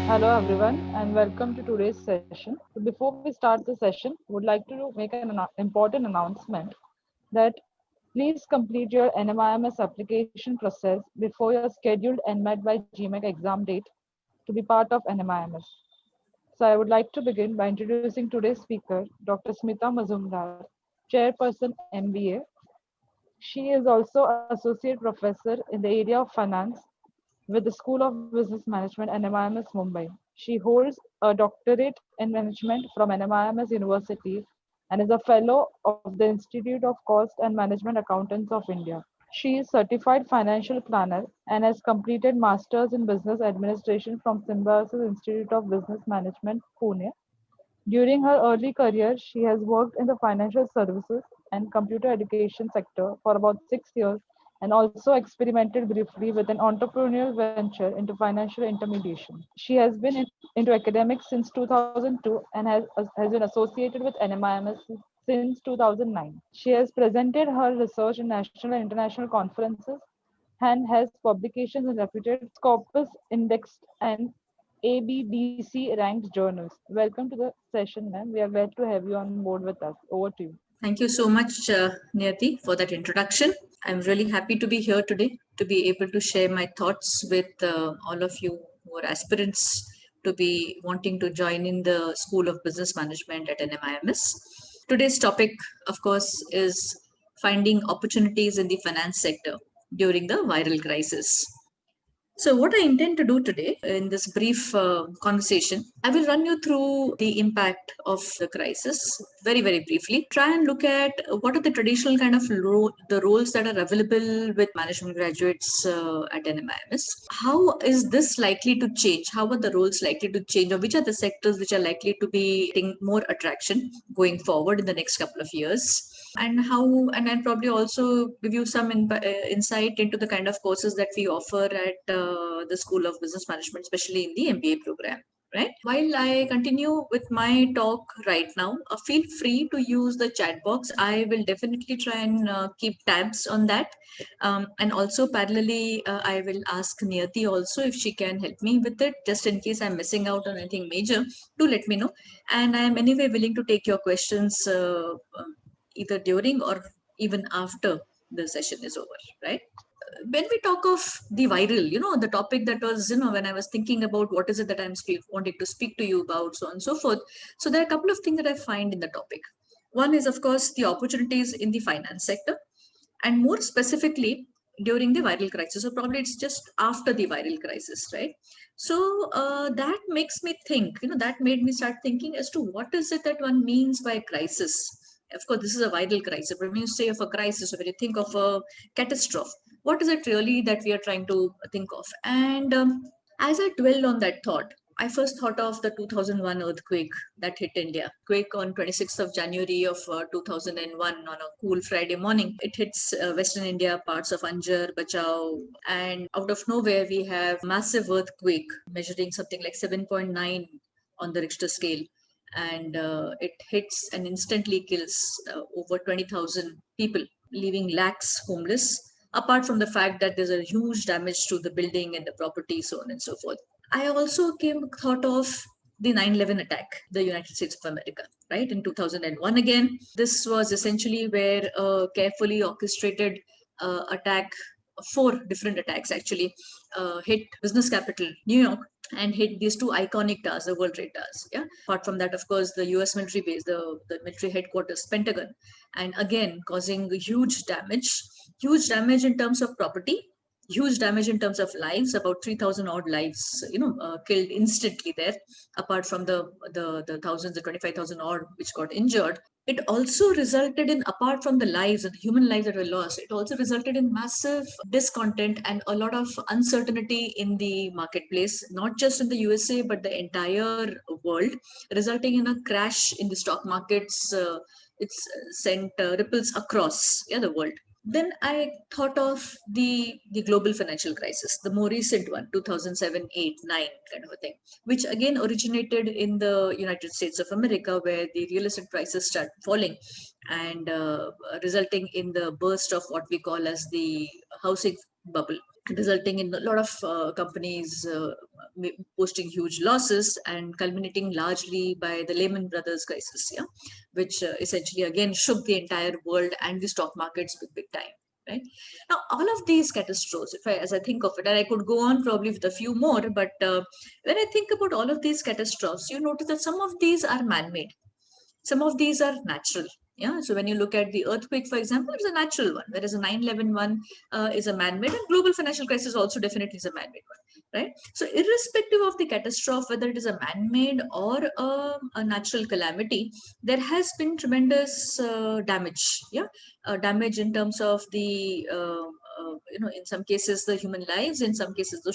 Hello everyone and welcome to today's session. So before we start the session, would like to make an important announcement that please complete your NMIMS application process before your scheduled NMAT by GMAT exam date to be part of NMIMS. So I would like to begin by introducing today's speaker, Dr. Smita Mazumdar, Chairperson MBA. She is also Associate Professor in the area of Finance with the School of Business Management NMIMS Mumbai. She holds a doctorate in management from NMIMS University and is a fellow of the Institute of Cost and Management Accountants of India. She is certified financial planner and has completed masters in business administration from Symbiosis Institute of Business Management, Pune. During her early career, she has worked in the financial services and computer education sector for about 6 years and also experimented briefly with an entrepreneurial venture into financial intermediation. She has been into academics since 2002 and has been associated with NMIMS since 2009. She has presented her research in national and international conferences and has publications in reputed Scopus indexed and ABDC ranked journals. Welcome to the session, ma'am. We are glad to have you on board with us. Over to you. Thank you so much, Niyati, for that introduction. I'm really happy to be here today to be able to share my thoughts with all of you who are aspirants to be wanting to join in the School of Business Management at NMIMS. Today's topic, of course, is finding opportunities in the finance sector during the viral crisis. So, what I intend to do today in this brief conversation, I will run you through the impact of the crisis very, very briefly. Try and look at what are the traditional kind of the roles that are available with management graduates at NMIMS. How is this likely to change? How are the roles likely to change, or which are the sectors which are likely to be getting more attraction going forward in the next couple of years? And I'll probably also give you some insight into the kind of courses that we offer at the School of Business Management, especially in the MBA program. Right. While I continue with my talk right now, feel free to use the chat box. I will definitely try and keep tabs on that. And also parallelly, I will ask Niyati also if she can help me with it, just in case I'm missing out on anything major, do let me know. And I'm anyway willing to take your questions either during or even after the session is over, right? When we talk of the viral, the topic that was, when I was thinking about what is it that I'm wanting to speak to you about, so on and so forth. So there are a couple of things that I find in the topic. One is, of course, the opportunities in the finance sector, and more specifically during the viral crisis. So probably it's just after the viral crisis, right? So that makes me think, that made me start thinking as to what is it that one means by crisis. Of course, this is a viral crisis, but when you say of a crisis, or when you think of a catastrophe, what is it really that we are trying to think of? And as I dwelled on that thought, I first thought of the 2001 earthquake that hit India. Quake on 26th of January of 2001 on a cool Friday morning. It hits Western India, parts of Anjar, Bachau, and out of nowhere we have massive earthquake measuring something like 7.9 on the Richter scale. And it hits and instantly kills over 20,000 people, leaving lakhs homeless, apart from the fact that there's a huge damage to the building and the property, so on and so forth. I also thought of the 9/11 attack, the United States of America, right, in 2001 again. This was essentially where a carefully orchestrated attack, four different attacks actually, hit business capital, New York, and hit these two iconic towers, the World Trade Towers. Yeah. Apart from that, of course, the U.S. military base, the military headquarters, Pentagon, and again causing huge damage in terms of property, huge damage in terms of lives. About 3,000 odd lives, killed instantly there. Apart from the thousands, the 25,000 odd which got injured. It also resulted in, apart from the lives and the human lives that were lost, it also resulted in massive discontent and a lot of uncertainty in the marketplace, not just in the USA, but the entire world, resulting in a crash in the stock markets. It's sent ripples across the world. Then I thought of the global financial crisis, the more recent one, 2007, 8, 9 kind of a thing, which again originated in the United States of America, where the real estate prices start falling and resulting in the burst of what we call as the housing bubble. resulting in a lot of companies posting huge losses and culminating largely by the Lehman Brothers crisis, yeah, which essentially again shook the entire world and the stock markets big time. Right now, all of these catastrophes, as I think of it, and I could go on probably with a few more, but when I think about all of these catastrophes, you notice that some of these are man-made, some of these are natural. Yeah, so when you look at the earthquake, for example, it's a natural one, whereas a 9/11 one is a man-made, and global financial crisis also definitely is a man-made one, right? So irrespective of the catastrophe, whether it is a man-made or a natural calamity, there has been tremendous damage. Yeah, damage in terms of the in some cases the human lives, in some cases the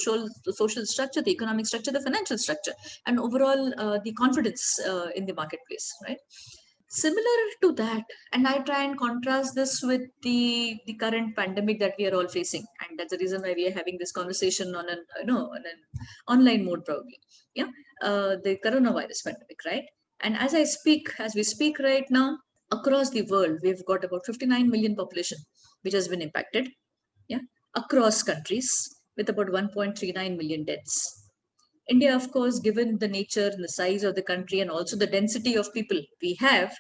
social structure, the economic structure, the financial structure, and overall the confidence in the marketplace, right? Similar to that, and I try and contrast this with the current pandemic that we are all facing, and that's the reason why we are having this conversation on an on an online mode probably. Yeah, the coronavirus pandemic, right? And as we speak right now, across the world, we've got about 59 million population which has been impacted. Yeah, across countries with about 1.39 million deaths. India, of course, given the nature and the size of the country and also the density of people we have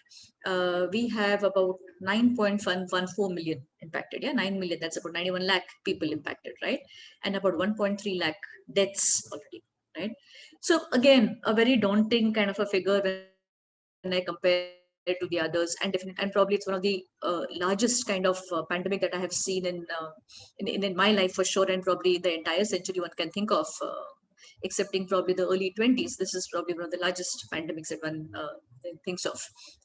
about 9.114 million impacted. Yeah, 9 million, that's about 91 lakh people impacted, right? And about 1.3 lakh deaths already, right? So again, a very daunting kind of a figure when I compare it to the others, and definitely, and probably it's one of the largest kind of pandemic that I have seen in my life for sure, and probably the entire century one can think of. Excepting probably the early 20s, this is probably one of the largest pandemics that one thinks of,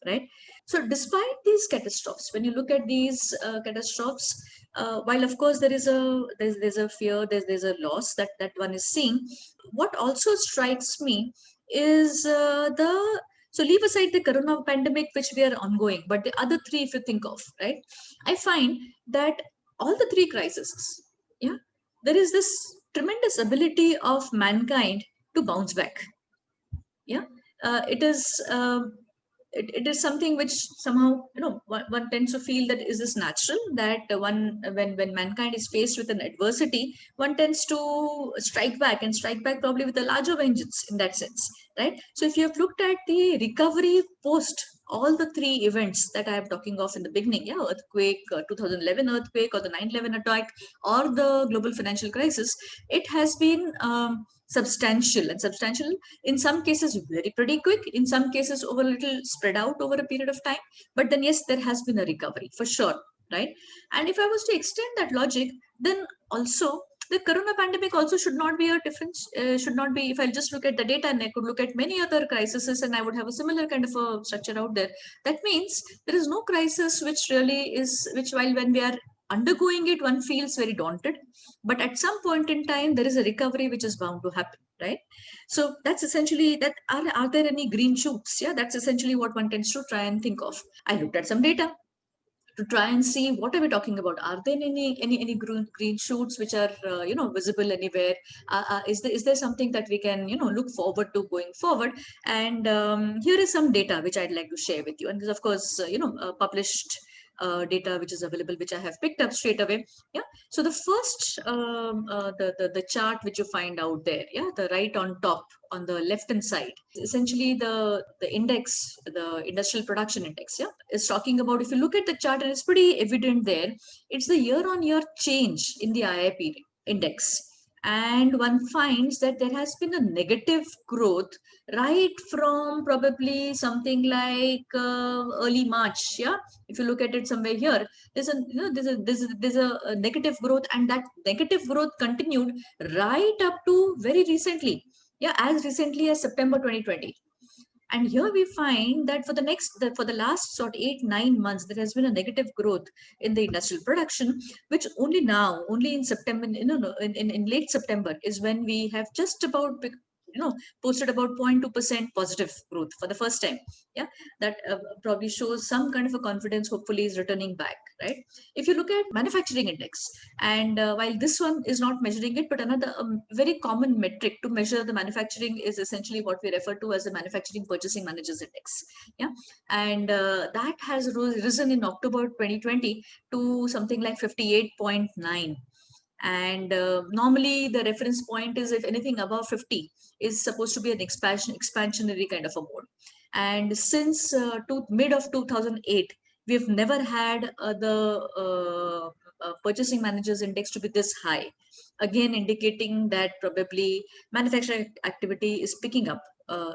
right? So despite these catastrophes, when you look at these catastrophes, while of course there's a fear, there's a loss that one is seeing, what also strikes me is the so leave aside the corona pandemic, which we are ongoing, but the other three, if you think of, right, I find that all the three crises, yeah, there is this tremendous ability of mankind to bounce back. Yeah, it is it is something which somehow one tends to feel that is this natural, that one when mankind is faced with an adversity, one tends to strike back, and strike back probably with a larger vengeance in that sense, right? So if you have looked at the recovery post all the three events that I am talking of in the beginning, yeah, earthquake, 2011 earthquake, or the 9/11 attack, or the global financial crisis, it has been substantial, and substantial in some cases very pretty quick, in some cases over a little spread out over a period of time, but then yes, there has been a recovery for sure, right? And if I was to extend that logic, then also the corona pandemic also should not be a difference, should not be, if I just look at the data, and I could look at many other crises and I would have a similar kind of a structure out there. That means there is no crisis which really is, which while when we are undergoing it, one feels very daunted, but at some point in time there is a recovery which is bound to happen, right? So that's essentially that. Are there any green shoots? Yeah, that's essentially what one tends to try and think of. I looked at some data to try and see what are we talking about. Are there any green shoots which are visible anywhere? Is there something that we can look forward to going forward? And here is some data which I'd like to share with you. And this, of course, published data which is available, which I have picked up straight away. Yeah. So the first the chart which you find out there, yeah, the right on top on the left hand side, essentially the index, the industrial production index, yeah, is talking about, if you look at the chart, and it's pretty evident there, it's the year on year change in the IIP index. And one finds that there has been a negative growth right from probably something like early March. Yeah, if you look at it somewhere here, there's a there's a negative growth, and that negative growth continued right up to very recently. Yeah, as recently as September 2020. And here we find that for the last sort of 8-9 months, there has been a negative growth in the industrial production, which only now, only in September, in late September, is when we have just about posted about 0.2% positive growth for the first time. Yeah, that probably shows some kind of a confidence. Hopefully, is returning back, right? If you look at manufacturing index, and while this one is not measuring it, but another very common metric to measure the manufacturing is essentially what we refer to as the manufacturing purchasing managers index. Yeah, and that has risen in October 2020 to something like 58.9. And normally the reference point is if anything above 50 is supposed to be an expansionary kind of a mode. And since mid of 2008, we've never had the purchasing managers index to be this high, again indicating that probably manufacturing activity is picking up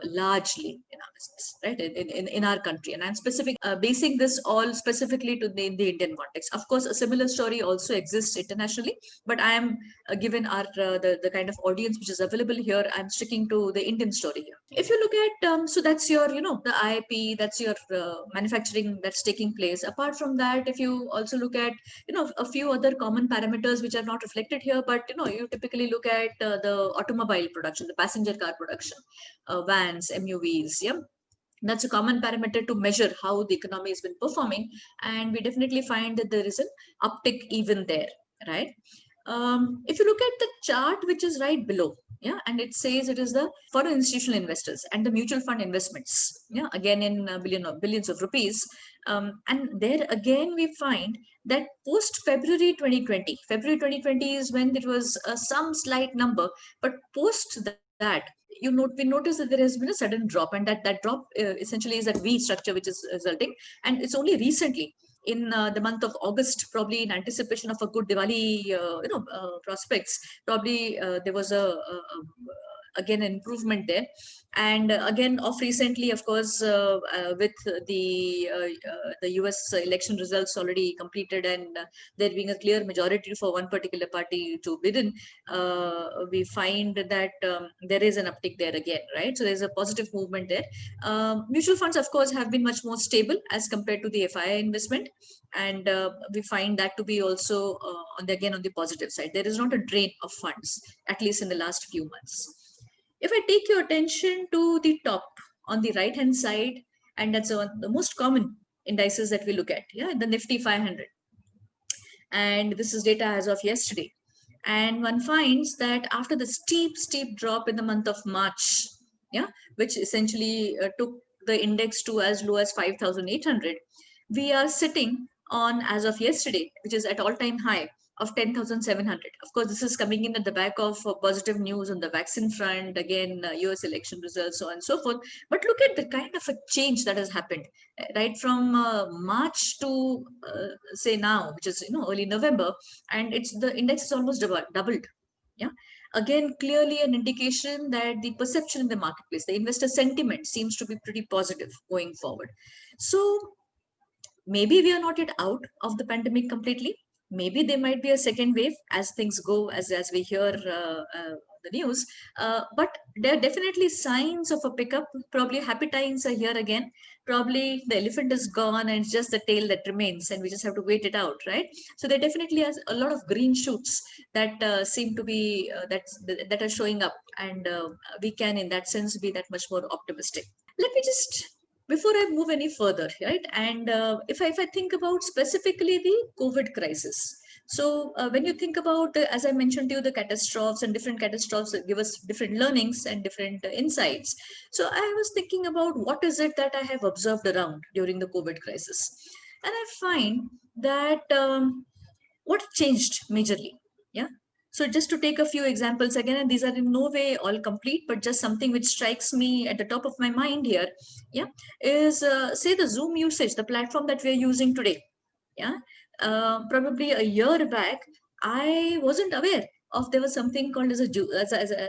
largely in our business, right? In our country. And I'm basing this all specifically to the Indian context. Of course, a similar story also exists internationally, but I am given the kind of audience which is available here, I'm sticking to the Indian story here. If you look at, so that's your, the IIP, that's your manufacturing that's taking place. Apart from that, if you also look at, a few other common parameters which are not reflected here, but, you typically look at the automobile production, the passenger car production, vans, MUVs, yeah. That's a common parameter to measure how the economy has been performing. And we definitely find that there is an uptick even there, right? If you look at the chart, which is right below, yeah, and it says it is the for institutional investors and the mutual fund investments, yeah, again in billions of rupees. And there again, we find that post February 2020, February 2020 is when there was some slight number, but post that, we notice that there has been a sudden drop, and that drop essentially is that V structure which is resulting. And it's only recently in the month of August, probably in anticipation of a good Diwali, prospects, probably there was again an improvement there. And again, of recently, of course, with the US election results already completed, and there being a clear majority for one particular party to bid in, we find that there is an uptick there again, right? So there's a positive movement there. Mutual funds, of course, have been much more stable as compared to the FII investment, and we find that to be also on the positive side. There is not a drain of funds, at least in the last few months. If I take your attention to the top on the right hand side, and that's the most common indices that we look at, yeah, the Nifty 500, and this is data as of yesterday. And one finds that after the steep drop in the month of March, yeah, which essentially took the index to as low as 5,800, we are sitting on, as of yesterday, which is at all-time high of 10,700. Of course, this is coming in at the back of positive news on the vaccine front, again, US election results, so on and so forth. But look at the kind of a change that has happened, right from March to say now, which is early November, and the index is almost doubled. Yeah, again, clearly an indication that the perception in the marketplace, the investor sentiment, seems to be pretty positive going forward. So maybe we are not yet out of the pandemic completely. Maybe there might be a second wave as things go, as we hear the news. But there are definitely signs of a pickup. Probably happy times are here again. Probably the elephant is gone and it's just the tail that remains, and we just have to wait it out, right? So there definitely is a lot of green shoots that seem to be that are showing up, and we can, in that sense, be that much more optimistic. Let me just, before I move any further, right? And if I think about specifically the COVID crisis. So when you think about, as I mentioned to you, the catastrophes and different catastrophes that give us different learnings and different insights. So I was thinking about what is it that I have observed around during the COVID crisis. And I find that what changed majorly, yeah. So just to take a few examples again, and these are in no way all complete, but just something which strikes me at the top of my mind here, yeah, is say the Zoom usage, the platform that we're using today, yeah. Probably a year back, I wasn't aware of there was something called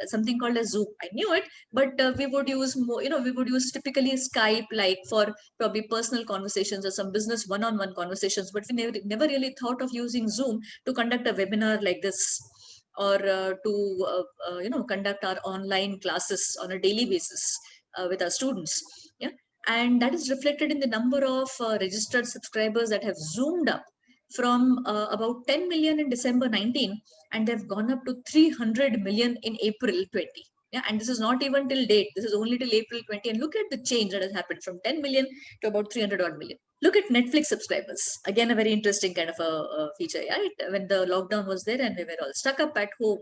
something called as Zoom. I knew it, but we would use more, we would use typically Skype, like for probably personal conversations or some business one-on-one conversations, but we never really thought of using Zoom to conduct a webinar like this, or to conduct our online classes on a daily basis with our students, yeah. And that is reflected in the number of registered subscribers that have zoomed up from about 10 million in December 19, and they've gone up to 300 million in April 20. Yeah, and this is not even till date. This is only till April 20. And look at the change that has happened from 10 million to about 300 odd million. Look at Netflix subscribers. Again, a very interesting kind of a feature. Yeah? When the lockdown was there and we were all stuck up at home,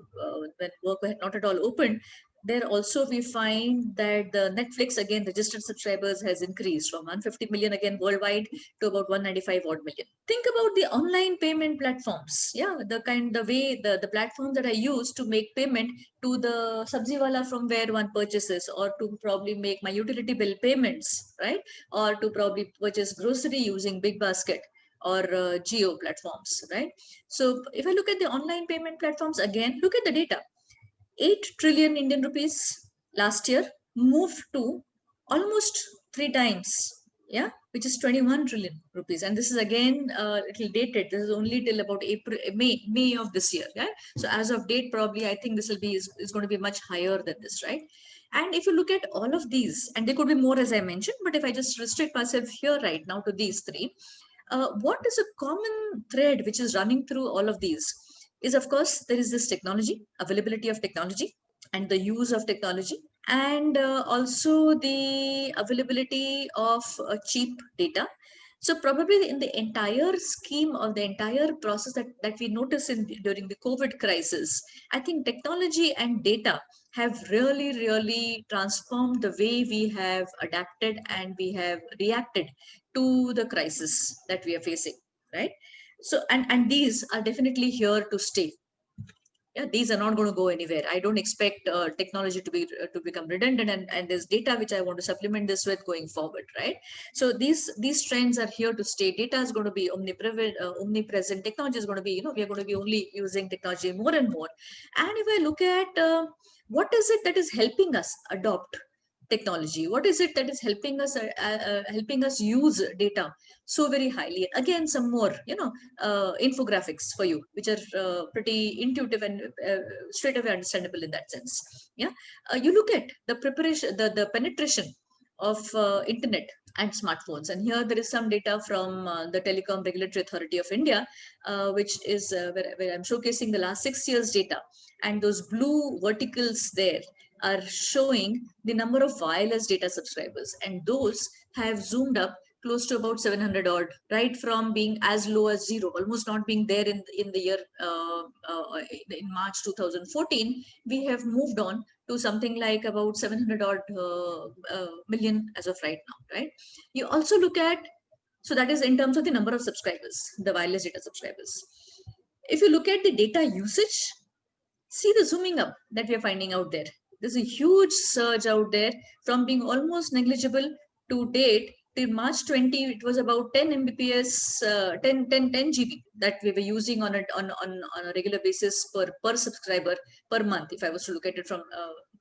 when work had not at all opened, There also we find that the Netflix again registered subscribers has increased from 150 million again worldwide to about 195 odd million. Think about the online payment platforms. Yeah, the way the platform that I use to make payment to the Sabziwala from where one purchases, or to probably make my utility bill payments, right? Or to probably purchase grocery using Big Basket or Geo platforms, right? So if I look at the online payment platforms again, look at the data. 8 trillion Indian rupees last year moved to almost 3 times, yeah, which is 21 trillion rupees. And this is again little dated. This is only till about May of this year. Yeah. So as of date, probably I think this will be is going to be much higher than this, right? And if you look at all of these, and there could be more as I mentioned, but if I just restrict myself here right now to these three, what is a common thread which is running through all of these is, of course, there is this technology, availability of technology, and the use of technology, and also the availability of cheap data. So probably in the entire scheme of the entire process that we notice during the COVID crisis, I think technology and data have really transformed the way we have adapted and we have reacted to the crisis that we are facing, right? So and these are definitely here to stay. Yeah, these are not going to go anywhere. I don't expect technology to become redundant, and there's data which I want to supplement this with going forward, right? So these trends are here to stay. Data is going to be omnipresent. Technology is going to be, we are going to be only using technology more and more. And if I look at what is it that is helping us adopt technology, what is it that is helping us use data so very highly? Again, some more infographics for you, which are pretty intuitive and straight away understandable in that sense. Yeah, you look at the preparation, the penetration of internet and smartphones, and here there is some data from the Telecom Regulatory Authority of India, which is where I'm showcasing the last 6 years data, and those blue verticals there are showing the number of wireless data subscribers, and those have zoomed up close to about 700 odd, right from being as low as zero, almost not being there in the year in March 2014. We have moved on to something like about 700 odd million as of right now, right? You also look at, so that is in terms of the number of subscribers, the wireless data subscribers. If you look at the data usage, see the zooming up that we are finding out there. There's a huge surge out there from being almost negligible to date. Till March 20, it was about 10 Mbps, 10 GB that we were using on a regular basis per subscriber per month, if I was to look at it from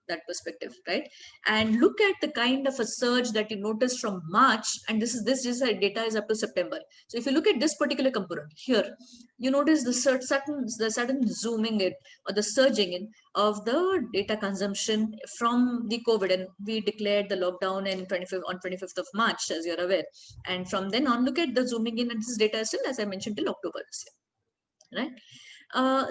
that perspective, right? And look at the kind of a surge that you noticed from March, and this data is up to September. So if you look at this particular component here, you notice the sudden zooming in, or the surging in of the data consumption from the COVID. And we declared the lockdown on 25th of March, as you're aware. And from then on, look at the zooming in, and this data is still, as I mentioned, till October this year, right?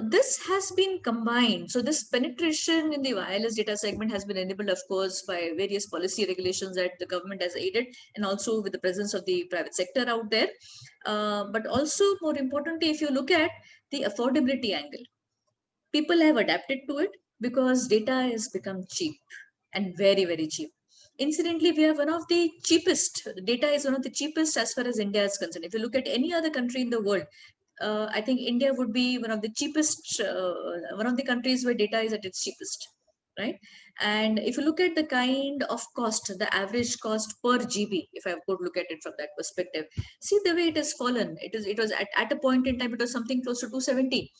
This has been combined. So this penetration in the wireless data segment has been enabled, of course, by various policy regulations that the government has aided, and also with the presence of the private sector out there. But also, more importantly, if you look at the affordability angle, people have adapted to it because data has become cheap, and very cheap. Incidentally, we have one of the cheapest, data is one of the cheapest as far as India is concerned. If you look at any other country in the world, I think India would be one of the cheapest, one of the countries where data is at its cheapest, right? And if you look at the kind of cost, the average cost per GB, if I could look at it from that perspective, see the way it has fallen. It was at a point in time, it was something close to 270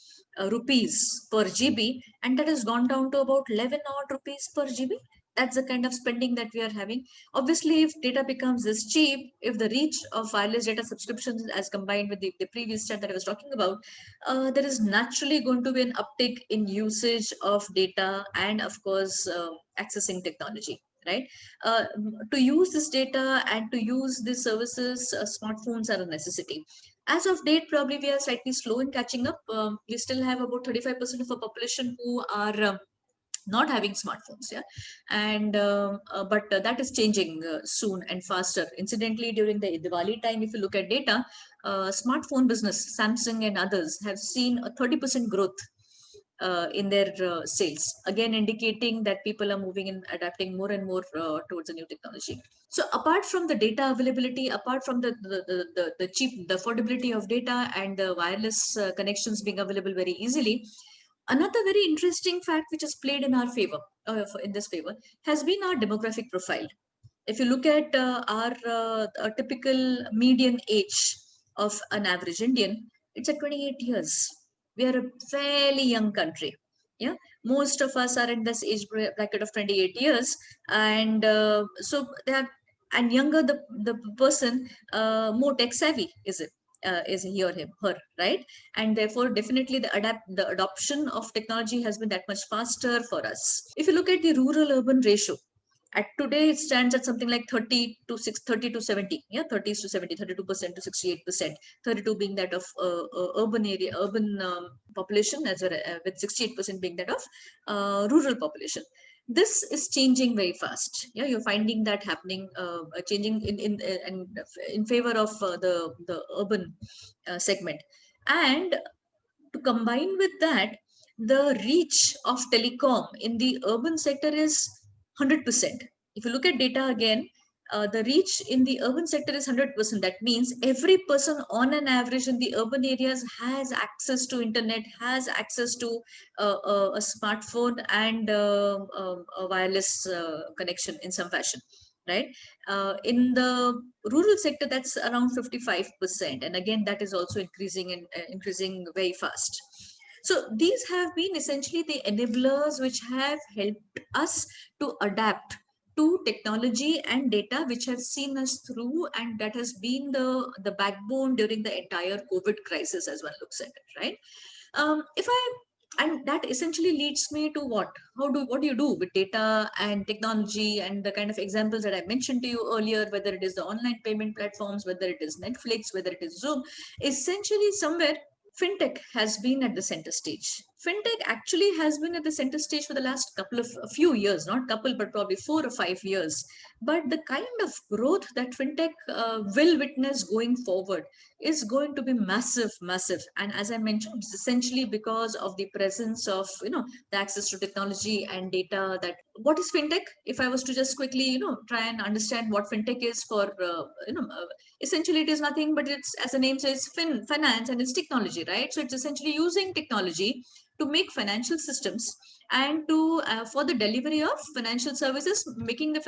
rupees per GB, and that has gone down to about 11 odd rupees per GB. That's the kind of spending that we are having. Obviously, if data becomes this cheap, if the reach of wireless data subscriptions as combined with the previous chat that I was talking about, there is naturally going to be an uptick in usage of data and, of course, accessing technology, right? To use this data and to use these services, smartphones are a necessity. As of date, probably we are slightly slow in catching up. We still have about 35% of our population who are not having smartphones, yeah, and but that is changing soon and faster. Incidentally, during the Diwali time, if you look at data, smartphone business, Samsung and others have seen a 30% growth in their sales, again indicating that people are moving and adapting more and more towards the new technology. So apart from the data availability, apart from the cheap, the affordability of data and the wireless connections being available very easily, another very interesting fact which has played in our favor, in this favor, has been our demographic profile. If you look at our typical median age of an average Indian, it's at 28 years. We are a fairly young country. Yeah, most of us are in this age bracket of 28 years, and so they are, and younger the person, more tech savvy is he or him, her, right? And therefore, definitely the adoption of technology has been that much faster for us. If you look at the rural urban ratio, at today it stands at something like 30 to 70, yeah, 30s to 70, 32% to 68%, 32 being that of urban population, with 68% being that of rural population. This is changing very fast. Yeah, you're finding that happening, changing in favor of the urban segment. And to combine with that, the reach of telecom in the urban sector is 100%. If you look at data again, the reach in the urban sector is 100%. That means every person on an average in the urban areas has access to internet, has access to a smartphone and a wireless connection in some fashion, right? In the rural sector, that's around 55%. And again, that is also increasing and increasing very fast. So these have been essentially the enablers which have helped us to adapt to technology and data, which have seen us through, and that has been the backbone during the entire COVID crisis, as one looks at it, right? If I And that essentially leads me to what do you do with data and technology, and the kind of examples that I mentioned to you earlier, whether it is the online payment platforms, whether it is Netflix, whether it is Zoom. Essentially, somewhere fintech has been at the center stage. Fintech actually has been at the center stage for the last a few years, not couple, but probably 4 or 5 years. But the kind of growth that fintech will witness going forward is going to be massive, massive. And as I mentioned, it's essentially because of the presence of, the access to technology and data. That what is fintech? If I was to just quickly, try and understand what fintech is for, essentially it is nothing but, it's, as the name says, finance, and it's technology, right? So it's essentially using technology to make financial systems, and to for the delivery of financial services, making the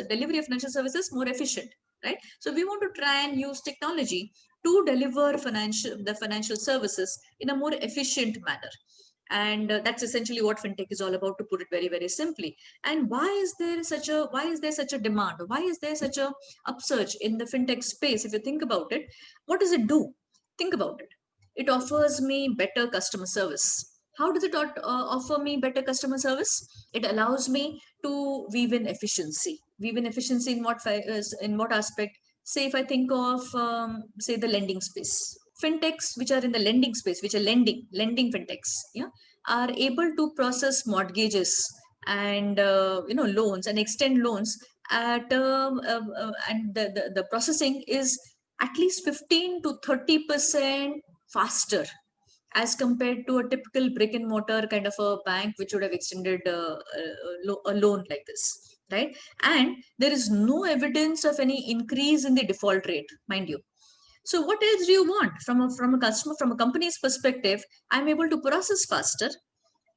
delivery of financial services more efficient, right? So we want to try and use technology to deliver the financial services in a more efficient manner. And that's essentially what fintech is all about, to put it very, very simply. And why is there such a demand? Why is there such a upsurge in the fintech space? If you think about it, what does it do? Think about it. It offers me better customer service. How does it offer me better customer service? It allows me to weave in efficiency. Weave in efficiency in what aspect? Say, if I think of, say, the lending space. Fintechs which are in the lending space, which are lending fintechs, yeah, are able to process mortgages and loans, and extend loans at and the processing is at least 15 to 30% faster as compared to a typical brick and mortar kind of a bank which would have extended a loan like this, right? And there is no evidence of any increase in the default rate, mind you. So what else do you want from a customer, from a company's perspective? I'm able to process faster,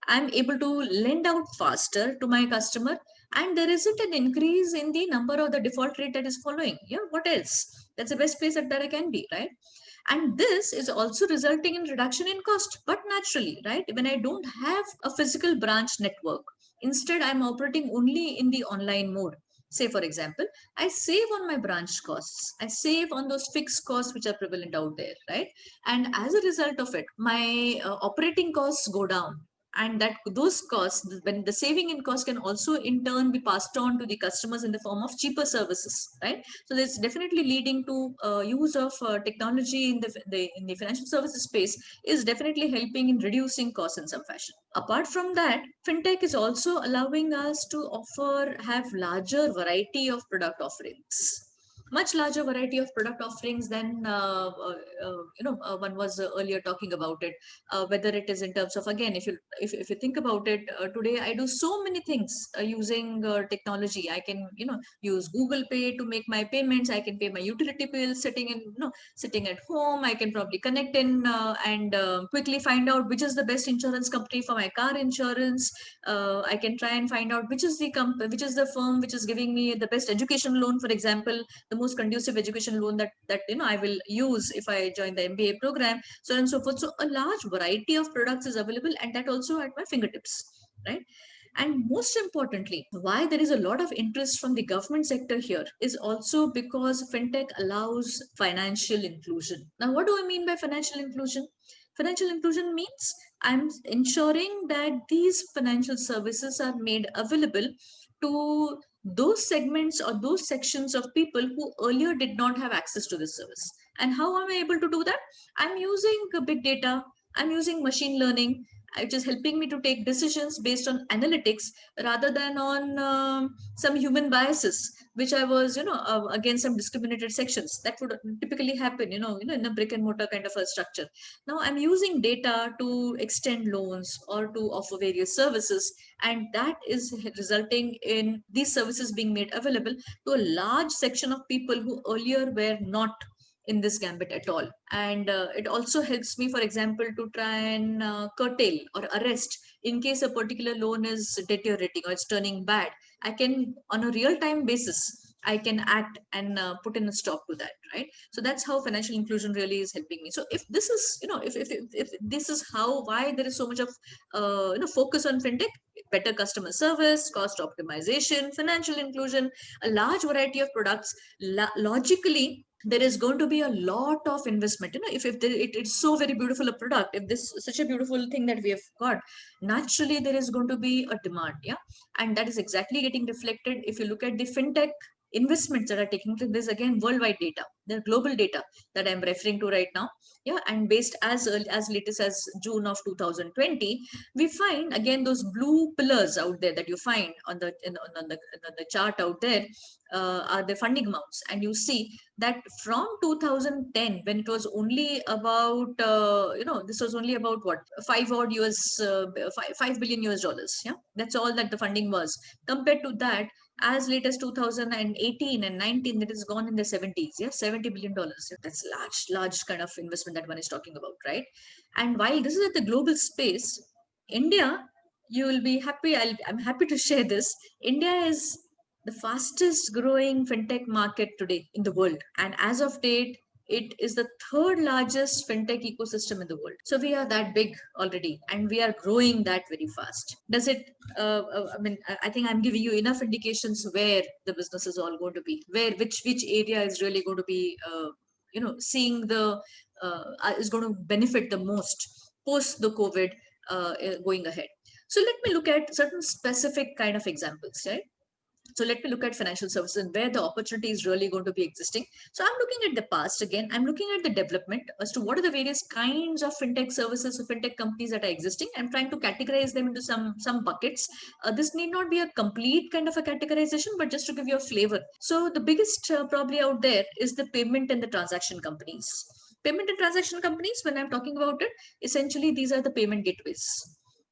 I'm able to lend out faster to my customer, and there isn't an increase in the number of the default rate that is following. Yeah, what else? That's the best place that I can be, right? And this is also resulting in reduction in cost, but naturally, right? When I don't have a physical branch network, instead I'm operating only in the online mode. Say, for example, I save on my branch costs. I save on those fixed costs which are prevalent out there, right? And as a result of it, my operating costs go down, and that those costs, when the saving in cost, can also in turn be passed on to the customers in the form of cheaper services, right? So that's definitely leading to use of technology in the financial services space, is definitely helping in reducing costs in some fashion. Apart from that, fintech is also allowing us to have larger variety of product offerings. much larger variety of product offerings than one was earlier talking about it. Whether it is in terms of, again, if you think about it, today I do so many things using technology. I can use Google Pay to make my payments. I can pay my utility bills sitting at home. I can probably connect in and quickly find out which is the best insurance company for my car insurance. I can try and find out which is the firm which is giving me the best education loan, for example, the most conducive education loan that I will use if I join the MBA program, so on and so forth. So a large variety of products is available, and that also at my fingertips, right? And most importantly, why there is a lot of interest from the government sector here is also because fintech allows financial inclusion. Now, what do I mean by financial inclusion? Financial inclusion means I'm ensuring that these financial services are made available to those segments or those sections of people who earlier did not have access to this service. And how am I able to do that? I'm using big data, I'm using machine learning, which is helping me to take decisions based on analytics rather than on some human biases, which I was, against some discriminated sections that would typically happen, in a brick and mortar kind of a structure. Now I'm using data to extend loans or to offer various services, and that is resulting in these services being made available to a large section of people who earlier were not in this gambit at all. And it also helps me, for example, to try and curtail or arrest in case a particular loan is deteriorating or it's turning bad. I can, on a real time basis, I can act and put in a stop to that, right? So that's how financial inclusion really is helping me. So if this is, if this is why there is so much of focus on fintech, better customer service, cost optimization, financial inclusion, a large variety of products, logically there is going to be a lot of investment. It's so very beautiful a product, if this is such a beautiful thing that we have got, naturally there is going to be a demand. Yeah. And that is exactly getting reflected if you look at the fintech investments that are taking place. This again worldwide data, the global data that I'm referring to right now. Yeah. And based as latest as June of 2020, we find again those blue pillars out there that you find on the chart out there, are the funding amounts. And you see that from 2010, when it was only about this was only about what, 5 billion US dollars. Yeah, that's all that the funding was. Compared to that, as late as 2018 and 19, it has gone in the 70s. Yeah, $70 billion. Yeah, that's large kind of investment that one is talking about, right? And while this is at the global space, India, you will be happy, I'm happy to share this, India is the fastest growing fintech market today in the world. And as of date, it is the third largest fintech ecosystem in the world. So we are that big already, and we are growing that very fast. Does it? I think I'm giving you enough indications where the business is all going to be, which area is really going to be, seeing the is going to benefit the most post the COVID going ahead. So let me look at certain specific kind of examples, right? So let me look at financial services and where the opportunity is really going to be existing. So I'm looking at the past again. I'm looking at the development as to what are the various kinds of fintech services or fintech companies that are existing. I'm trying to categorize them into some buckets. This need not be a complete kind of a categorization, but just to give you a flavor. So the biggest probably out there is the payment and the transaction companies. Payment and transaction companies, when I'm talking about it, essentially these are the payment gateways.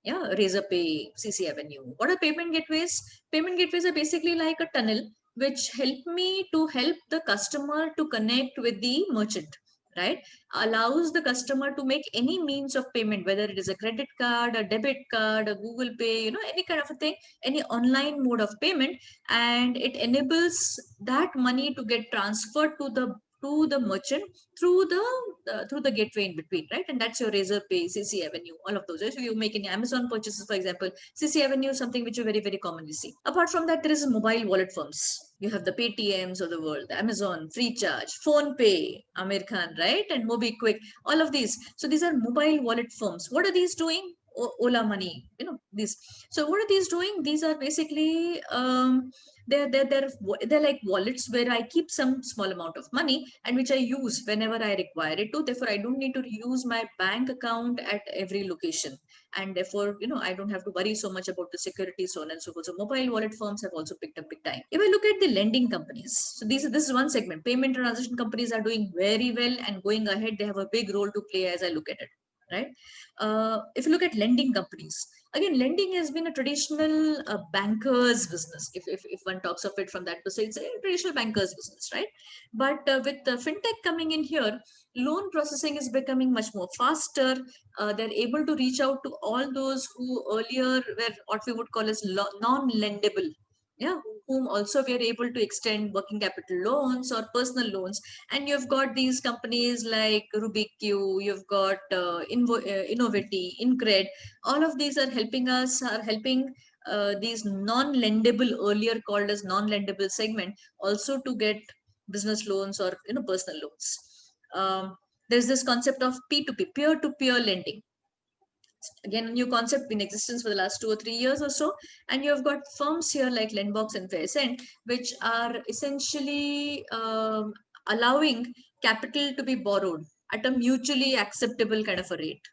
Yeah, Razorpay, CCAvenue. What are payment gateways? Payment gateways are basically like a tunnel which help me to help the customer to connect with the merchant, right? Allows the customer to make any means of payment, whether it is a credit card, a debit card, a Google Pay, any kind of a thing, any online mode of payment, and it enables that money to get transferred to the merchant through the gateway in between, right? And that's your Razorpay, CCAvenue, all of those. If you make any Amazon purchases, for example, CCAvenue is something which you very, very commonly see. Apart from that, there is mobile wallet firms. You have the Paytms of the world, Amazon, Freecharge, PhonePe, Amir Khan, right? And MobiKwik, all of these. So these are mobile wallet firms. What are these doing? Ola Money, these. So what are these doing? These are basically they're like wallets where I keep some small amount of money and which I use whenever I require it to. Therefore, I don't need to use my bank account at every location. and therefore, I don't have to worry so much about the security, so on and so forth. So mobile wallet firms have also picked up big time. If I look at the lending companies, so this is one segment. Payment transaction companies are doing very well and going ahead. They have a big role to play as I look at it, right? If you look at lending companies, again, lending has been a traditional banker's business. If one talks of it from that perspective, it's a traditional banker's business, right? But with the fintech coming in here, loan processing is becoming much more faster. They're able to reach out to all those who earlier were what we would call as non-lendable, yeah, whom also we are able to extend working capital loans or personal loans. And you've got these companies like RubiQ, you've got Innovity, Incred. All of these are helping these non-lendable, earlier called as non-lendable segment, also to get business loans or personal loans. There's this concept of P2P, peer-to-peer lending. Again, a new concept in existence for the last 2 or 3 years or so. And you've got firms here like Lendbox and Faircent, which are essentially allowing capital to be borrowed at a mutually acceptable kind of a rate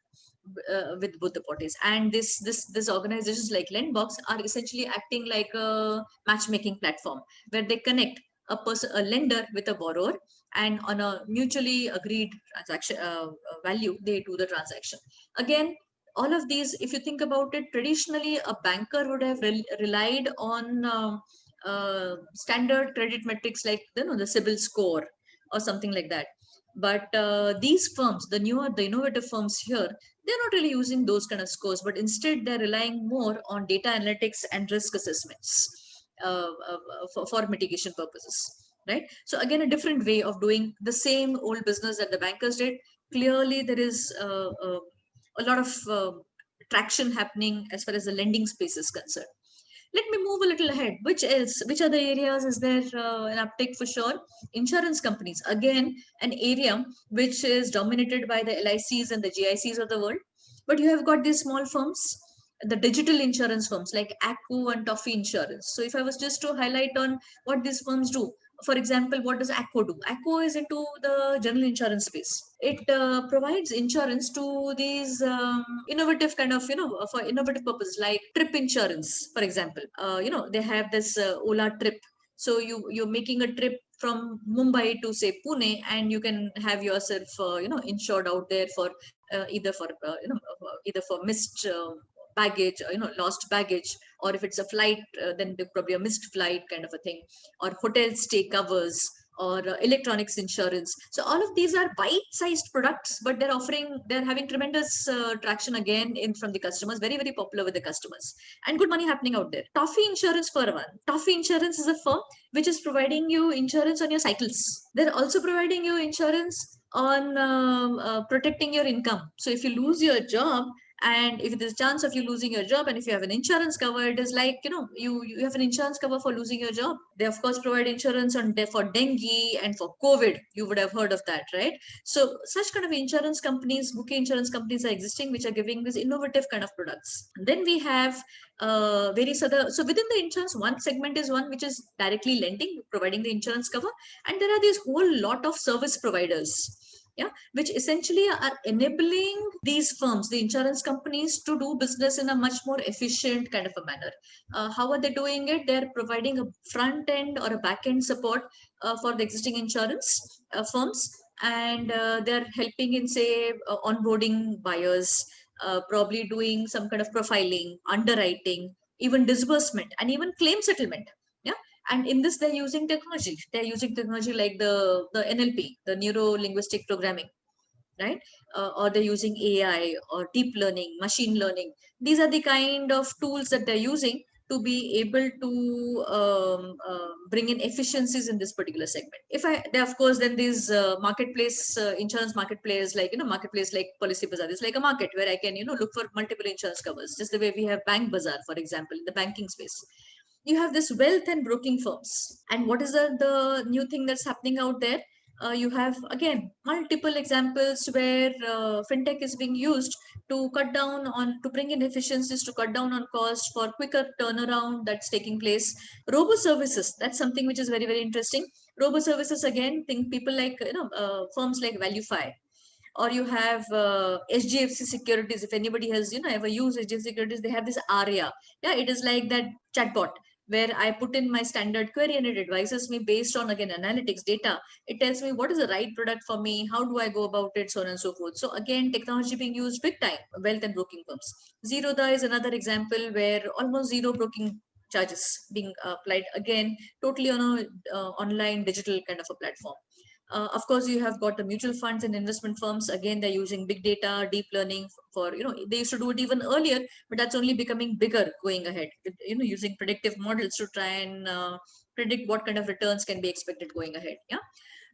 with both the parties. And this organizations like Lendbox are essentially acting like a matchmaking platform where they connect a lender with a borrower, and on a mutually agreed transaction value, they do the transaction. Again, all of these, if you think about it, traditionally a banker would have relied on standard credit metrics like the CIBIL score or something like that. But these firms, the innovative firms here, they're not really using those kind of scores, but instead they're relying more on data analytics and risk assessments for mitigation purposes, right? So again, a different way of doing the same old business that the bankers did. Clearly, there is a lot of traction happening as far as the lending space is concerned. Let me move a little ahead. Which other areas is there an uptake for sure? Insurance companies, again, an area which is dominated by the LICs and the GICs of the world. But you have got these small firms, the digital insurance firms like Acko and Toffee Insurance. So if I was just to highlight on what these firms do, for example, what does Acko do? Acko is into the general insurance space. It provides insurance to these innovative kind of, for innovative purposes like trip insurance, for example. They have this Ola trip. So you're making a trip from Mumbai to say Pune, and you can have yourself, insured out there for either for missed baggage, lost baggage, or if it's a flight, then probably a missed flight kind of a thing, or hotel stay covers, or electronics insurance. So all of these are bite-sized products, but they're having tremendous traction again from the customers, very, very popular with the customers, and good money happening out there. Toffee Insurance for one. Toffee Insurance is a firm which is providing you insurance on your cycles. They're also providing you insurance on protecting your income. So if you lose your job, and if there's a chance of you losing your job, and if you have an insurance cover, it is like, you have an insurance cover for losing your job. They of course provide insurance for dengue and for COVID. You would have heard of that, right? So such kind of insurance companies, bouquet insurance companies are existing, which are giving this innovative kind of products. Then we have various other. So within the insurance, one segment is one which is directly lending, providing the insurance cover, and there are these whole lot of service providers, which essentially are enabling these firms, the insurance companies, to do business in a much more efficient kind of a manner. How are they doing it? They're providing a front end or a back end support for the existing insurance firms, and they're helping in, say, onboarding buyers, probably doing some kind of profiling, underwriting, even disbursement, and even claim settlement. And in this, they're using technology. They're using technology like the NLP, the neuro linguistic programming, right? Or they're using AI or deep learning, machine learning. These are the kind of tools that they're using to be able to bring in efficiencies in this particular segment. Of course, then these marketplace, insurance marketplace, like, marketplace like Policybazaar is like a market where I can, look for multiple insurance covers, just the way we have BankBazaar, for example, in the banking space. You have this wealth and broking firms. And what is the new thing that's happening out there? You have, again, multiple examples where fintech is being used to bring in efficiencies, to cut down on cost, for quicker turnaround that's taking place. Robo services, that's something which is very, very interesting. Robo services, again, think people like, firms like Valuefy. or you have HDFC Securities. If anybody has ever used HDFC Securities, they have this Arya. Yeah, it is like that chatbot where I put in my standard query and it advises me based on, again, analytics data. It tells me what is the right product for me, how do I go about it, so on and so forth. So again, technology being used big time, wealth and broking firms. Zerodha is another example where almost zero broking charges being applied, again, totally on a online digital kind of a platform. Of course, you have got the mutual funds and investment firms. Again, they're using big data, deep learning for, they used to do it even earlier, but that's only becoming bigger going ahead, using predictive models to try and predict what kind of returns can be expected going ahead. Yeah.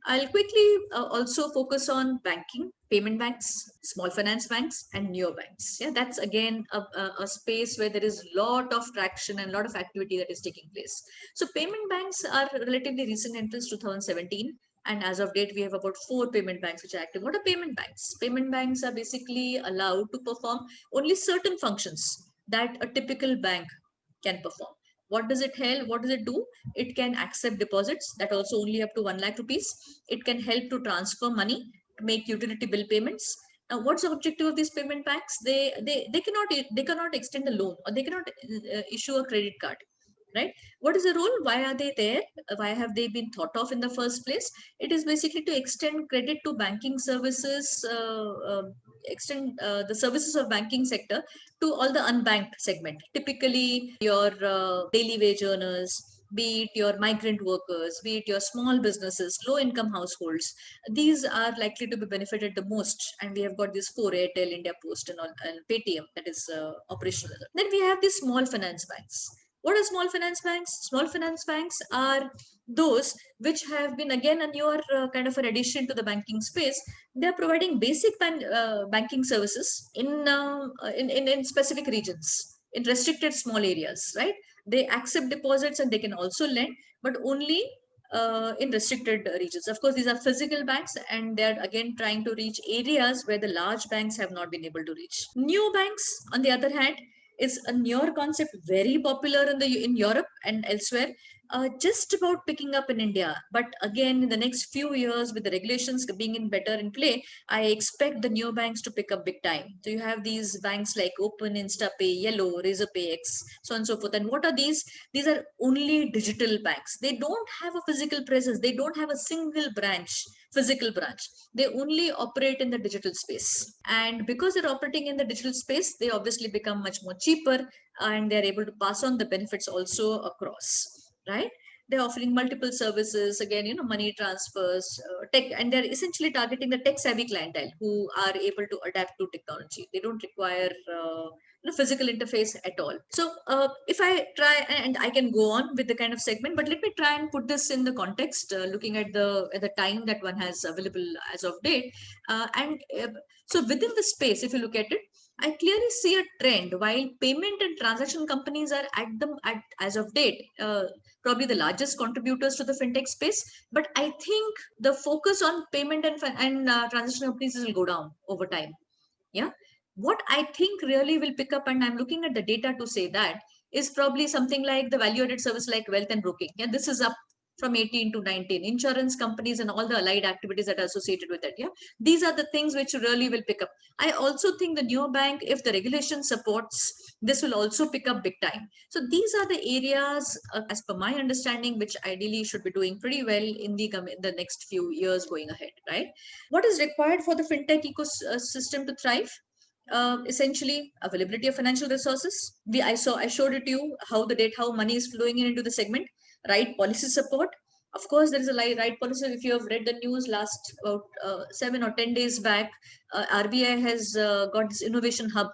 I'll quickly also focus on banking, payment banks, small finance banks, and neobanks. Yeah, that's again a space where there is a lot of traction and a lot of activity that is taking place. So payment banks are relatively recent entrants, 2017. And as of date, we have about 4 payment banks which are active. What are payment banks? Payment banks are basically allowed to perform only certain functions that a typical bank can perform. What does it help? What does it do? It can accept deposits, that also only up to 1 lakh rupees. It can help to transfer money, to make utility bill payments. Now, what's the objective of these payment banks? They cannot extend a loan, or they cannot issue a credit card, right? What is the role? Why are they there? Why have they been thought of in the first place? It is basically to extend credit to banking services, extend the services of banking sector to all the unbanked segment, typically your daily wage earners, be it your migrant workers, be it your small businesses, low income households. These are likely to be benefited the most. And we have got this 4 Airtel, India Post, and, all, and Paytm that is operational. Then we have the small finance banks. What are small finance banks? Small finance banks are those which have been, again, a newer kind of an addition to the banking space. They are providing basic banking services in specific regions, in restricted small areas, right? They accept deposits and they can also lend, but only in restricted regions. Of course, these are physical banks, and they're again trying to reach areas where the large banks have not been able to reach. New banks, on the other hand, is a newer concept, very popular in Europe and elsewhere, just about picking up in India. But again, in the next few years, with the regulations being better in play, I expect the new banks to pick up big time. So you have these banks like Open, InstaPay, Yellow, Razorpay X, so on and so forth. And what are these? These are only digital banks. They don't have a physical presence. They don't have a single physical branch. They only operate in the digital space. And because they're operating in the digital space, they obviously become much more cheaper, and they're able to pass on the benefits also across, right? They're offering multiple services, again, money transfers, tech, and they're essentially targeting the tech savvy clientele who are able to adapt to technology. They don't require physical interface at all. So if I try, and I can go on with the kind of segment, but let me try and put this in the context, looking at the time that one has available as of date. So within the space, if you look at it, I clearly see a trend. While payment and transaction companies are as of date, probably the largest contributors to the fintech space, but I think the focus on payment and transaction companies will go down over time. Yeah. What I think really will pick up, and I'm looking at the data to say that, is probably something like the value-added service like wealth and broking. Yeah, this is up from 18 to 19. Insurance companies and all the allied activities that are associated with it. Yeah, these are the things which really will pick up. I also think the neobank, if the regulation supports, this will also pick up big time. So these are the areas, as per my understanding, which ideally should be doing pretty well in the next few years going ahead, right? What is required for the fintech ecosystem to thrive? Essentially, availability of financial resources. I showed it to you how money is flowing into the segment. Right policy support. Of course, there is a right policy. If you have read the news last about 7 or 10 days back, RBI has got this innovation hub.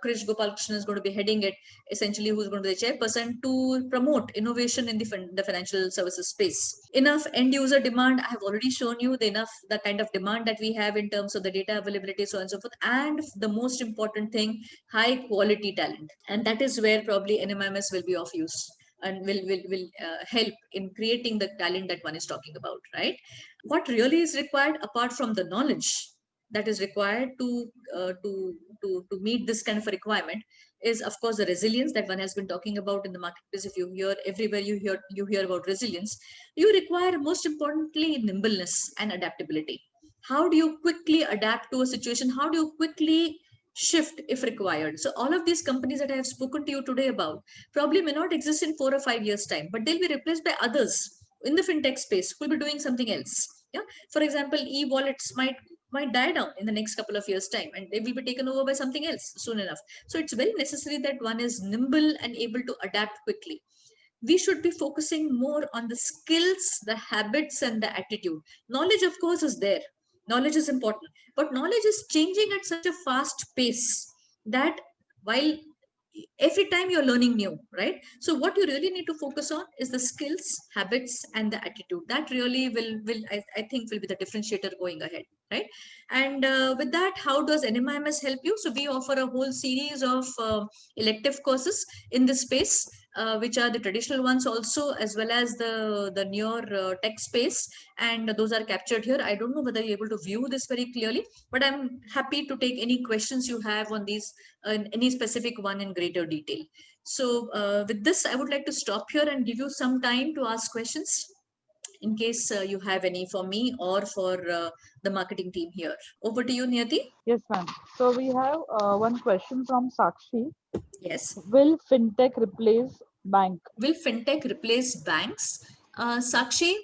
Krish Gopalakrishnan is going to be heading it, essentially, who's going to be the chairperson, to promote innovation in the financial services space. Enough end user demand. I have already shown you the kind of demand that we have in terms of the data availability, so on and so forth. And the most important thing, high quality talent. And that is where probably NMIMS will be of use and will help in creating the talent that one is talking about, right? What really is required, apart from the knowledge that is required to meet this kind of a requirement, is of course the resilience that one has been talking about in the marketplace. If you hear everywhere, you hear about resilience. You require, most importantly, nimbleness and adaptability. How do you quickly adapt to a situation? How do you quickly shift if required? So all of these companies that I have spoken to you today about probably may not exist in 4 or 5 years time, but they'll be replaced by others in the fintech space who will be doing something else. Yeah. For example, e-wallets might die down in the next couple of years time, and they will be taken over by something else soon enough. So it's very necessary that one is nimble and able to adapt quickly. We should be focusing more on the skills, the habits, and the attitude. Knowledge, of course, is there. Knowledge is important, but knowledge is changing at such a fast pace that while every time you're learning new, right? So what you really need to focus on is the skills, habits, and the attitude. That really I think will be the differentiator going ahead, right? And with that, how does NMIMS help you? So we offer a whole series of elective courses in this space, which are the traditional ones also, as well as the newer tech space, and those are captured here. I don't know whether you're able to view this very clearly, but I'm happy to take any questions you have on these, any specific one in greater detail. So with this, I would like to stop here and give you some time to ask questions in case you have any for me or for the marketing team here. Over to you, Niyati. Yes, ma'am. So we have one question from Sakshi. Yes. Will fintech replace bank? Will fintech replace banks? Sakshi,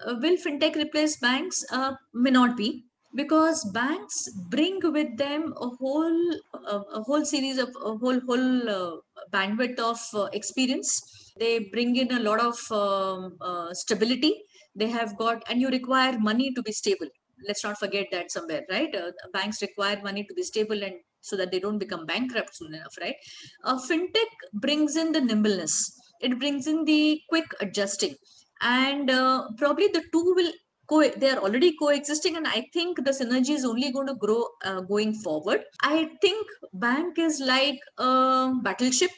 will fintech replace banks? May not be, because banks bring with them a whole series of a whole bandwidth of experience. They bring in a lot of stability. They have got, and you require money to be stable. Let's not forget that somewhere, right? Banks require money to be stable and so that they don't become bankrupt soon enough, right? Fintech brings in the nimbleness. It brings in the quick adjusting, and probably the two will they are already coexisting, and I think the synergy is only going to grow going forward. I think bank is like a battleship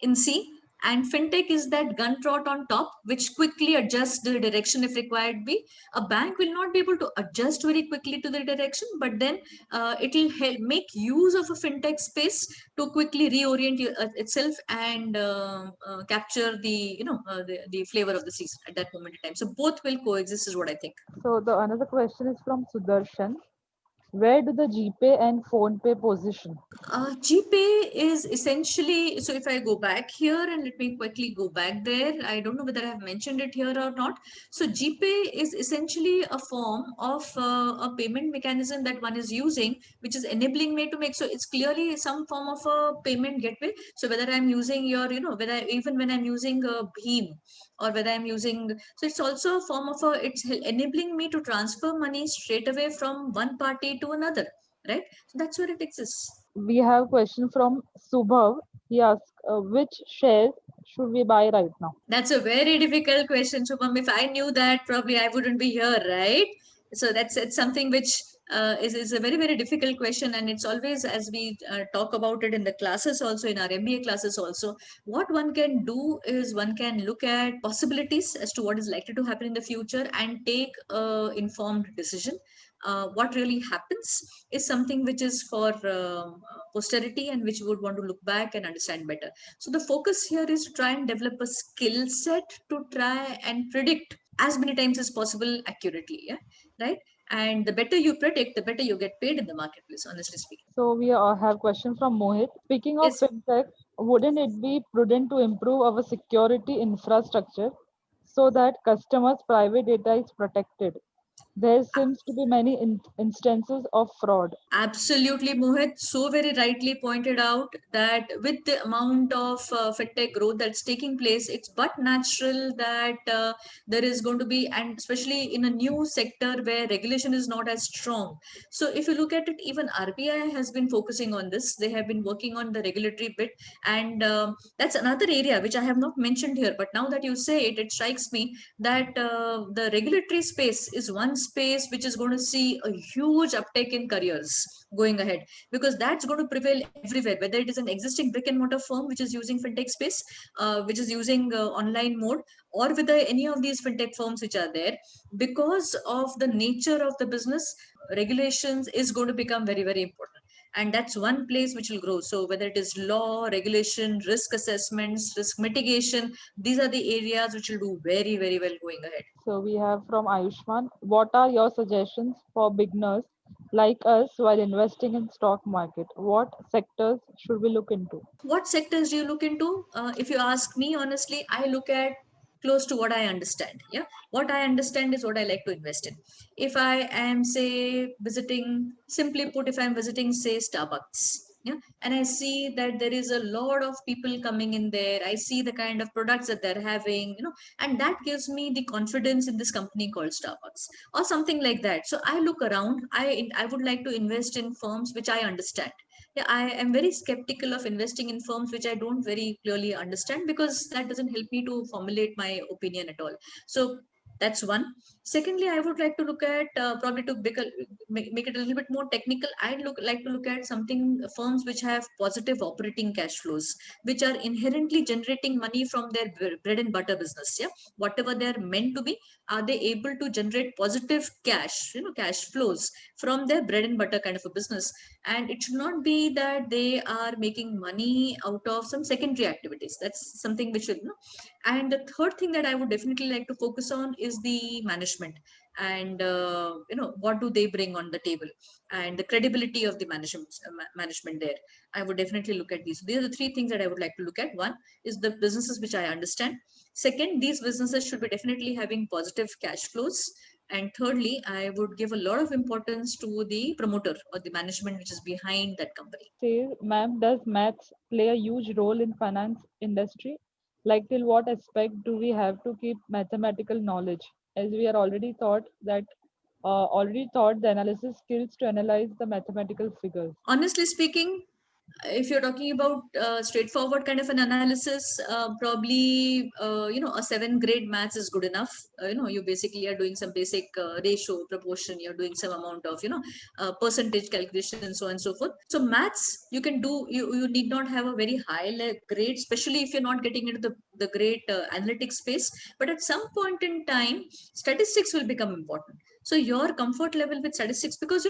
in sea, and fintech is that gun trot on top which quickly adjusts the direction if required be. A bank will not be able to adjust very quickly to the direction, but then it will help make use of a fintech space to quickly reorient itself and capture the flavor of the season at that moment in time. So both will coexist is what I think. So the another question is from Sudarshan. Where do the GPay and PhonePe position? GPay is essentially, so if I go back here and let me quickly go back there, I don't know whether I have mentioned it here or not. So GPay is essentially a form of a payment mechanism that one is using, which is enabling me to make, so it's clearly some form of a payment gateway. So whether I'm using your, whether even when I'm using a Bheem or whether I'm using, so it's also a form of it's enabling me to transfer money straight away from one party to another, right? So that's where it exists. We have question from Subhav. He asks, which shares should we buy right now? That's a very difficult question, Shubham. If I knew that, probably I wouldn't be here, right? So it's something which is a very, very difficult question. And it's always, as we talk about it in the classes also, in our MBA classes also, what one can do is one can look at possibilities as to what is likely to happen in the future and take a informed decision. What really happens is something which is for posterity and which we would want to look back and understand better. So the focus here is to try and develop a skill set to try and predict as many times as possible accurately, yeah, right? And the better you predict, the better you get paid in the marketplace, honestly speaking. So we have question from Mohit. Speaking of Yes. fintech, wouldn't it be prudent to improve our security infrastructure so that customers' private data is protected? There seems to be many instances of fraud. Absolutely, Mohit. So very rightly pointed out that with the amount of fintech growth that's taking place, it's but natural that there is going to be, and especially in a new sector where regulation is not as strong. So if you look at it, even RBI has been focusing on this. They have been working on the regulatory bit, and that's another area which I have not mentioned here. But now that you say it, it strikes me that the regulatory space is one space which is going to see a huge uptake in careers going ahead, because that's going to prevail everywhere, whether it is an existing brick and mortar firm which is using fintech space, which is using online mode, or whether any of these fintech firms which are there. Because of the nature of the business, regulations is going to become very, very important. and that's one place which will grow. So whether it is law, regulation, risk assessments, risk mitigation, these are the areas which will do very, very well going ahead. So we have from Ayushman, what are your suggestions for beginners like us while investing in stock market? What sectors should we look into? What sectors do you look into? If you ask me honestly, I look at close to what I understand. Yeah, what I understand is what I like to invest in. If I am, say, visiting, simply put, if I'm visiting, say, Starbucks, yeah, and I see that there is a lot of people coming in there, I see the kind of products that they're having, and that gives me the confidence in this company called Starbucks or something like that. So I look around. I would like to invest in firms which I understand. Yeah, I am very skeptical of investing in firms which I don't very clearly understand, because that doesn't help me to formulate my opinion at all. So that's one. Secondly, I would like to look at, probably to make it a little bit more technical, like to look at something, firms which have positive operating cash flows, which are inherently generating money from their bread and butter business. Yeah, whatever they're meant to be, are they able to generate positive cash, cash flows from their bread and butter kind of a business? And it should not be that they are making money out of some secondary activities. That's something which will. And the third thing that I would definitely like to focus on is the management, and what do they bring on the table, and the credibility of the management there. I would definitely look at these. These are the three things that I would like to look at. One is the businesses which I understand. Second, these businesses should be definitely having positive cash flows. And thirdly, I would give a lot of importance to the promoter or the management which is behind that company. Say, ma'am, does maths play a huge role in finance industry? Like till what aspect do we have to keep mathematical knowledge? As we are already taught the analysis skills to analyze the mathematical figures. Honestly speaking, if you're talking about straightforward kind of an analysis, probably a 7th grade maths is good enough. You basically are doing some basic ratio, proportion, you're doing some amount of percentage calculation and so on and so forth. So maths you can do. You need not have a very high grade, especially if you're not getting into the great analytics space. But at some point in time, statistics will become important. So your comfort level with statistics, because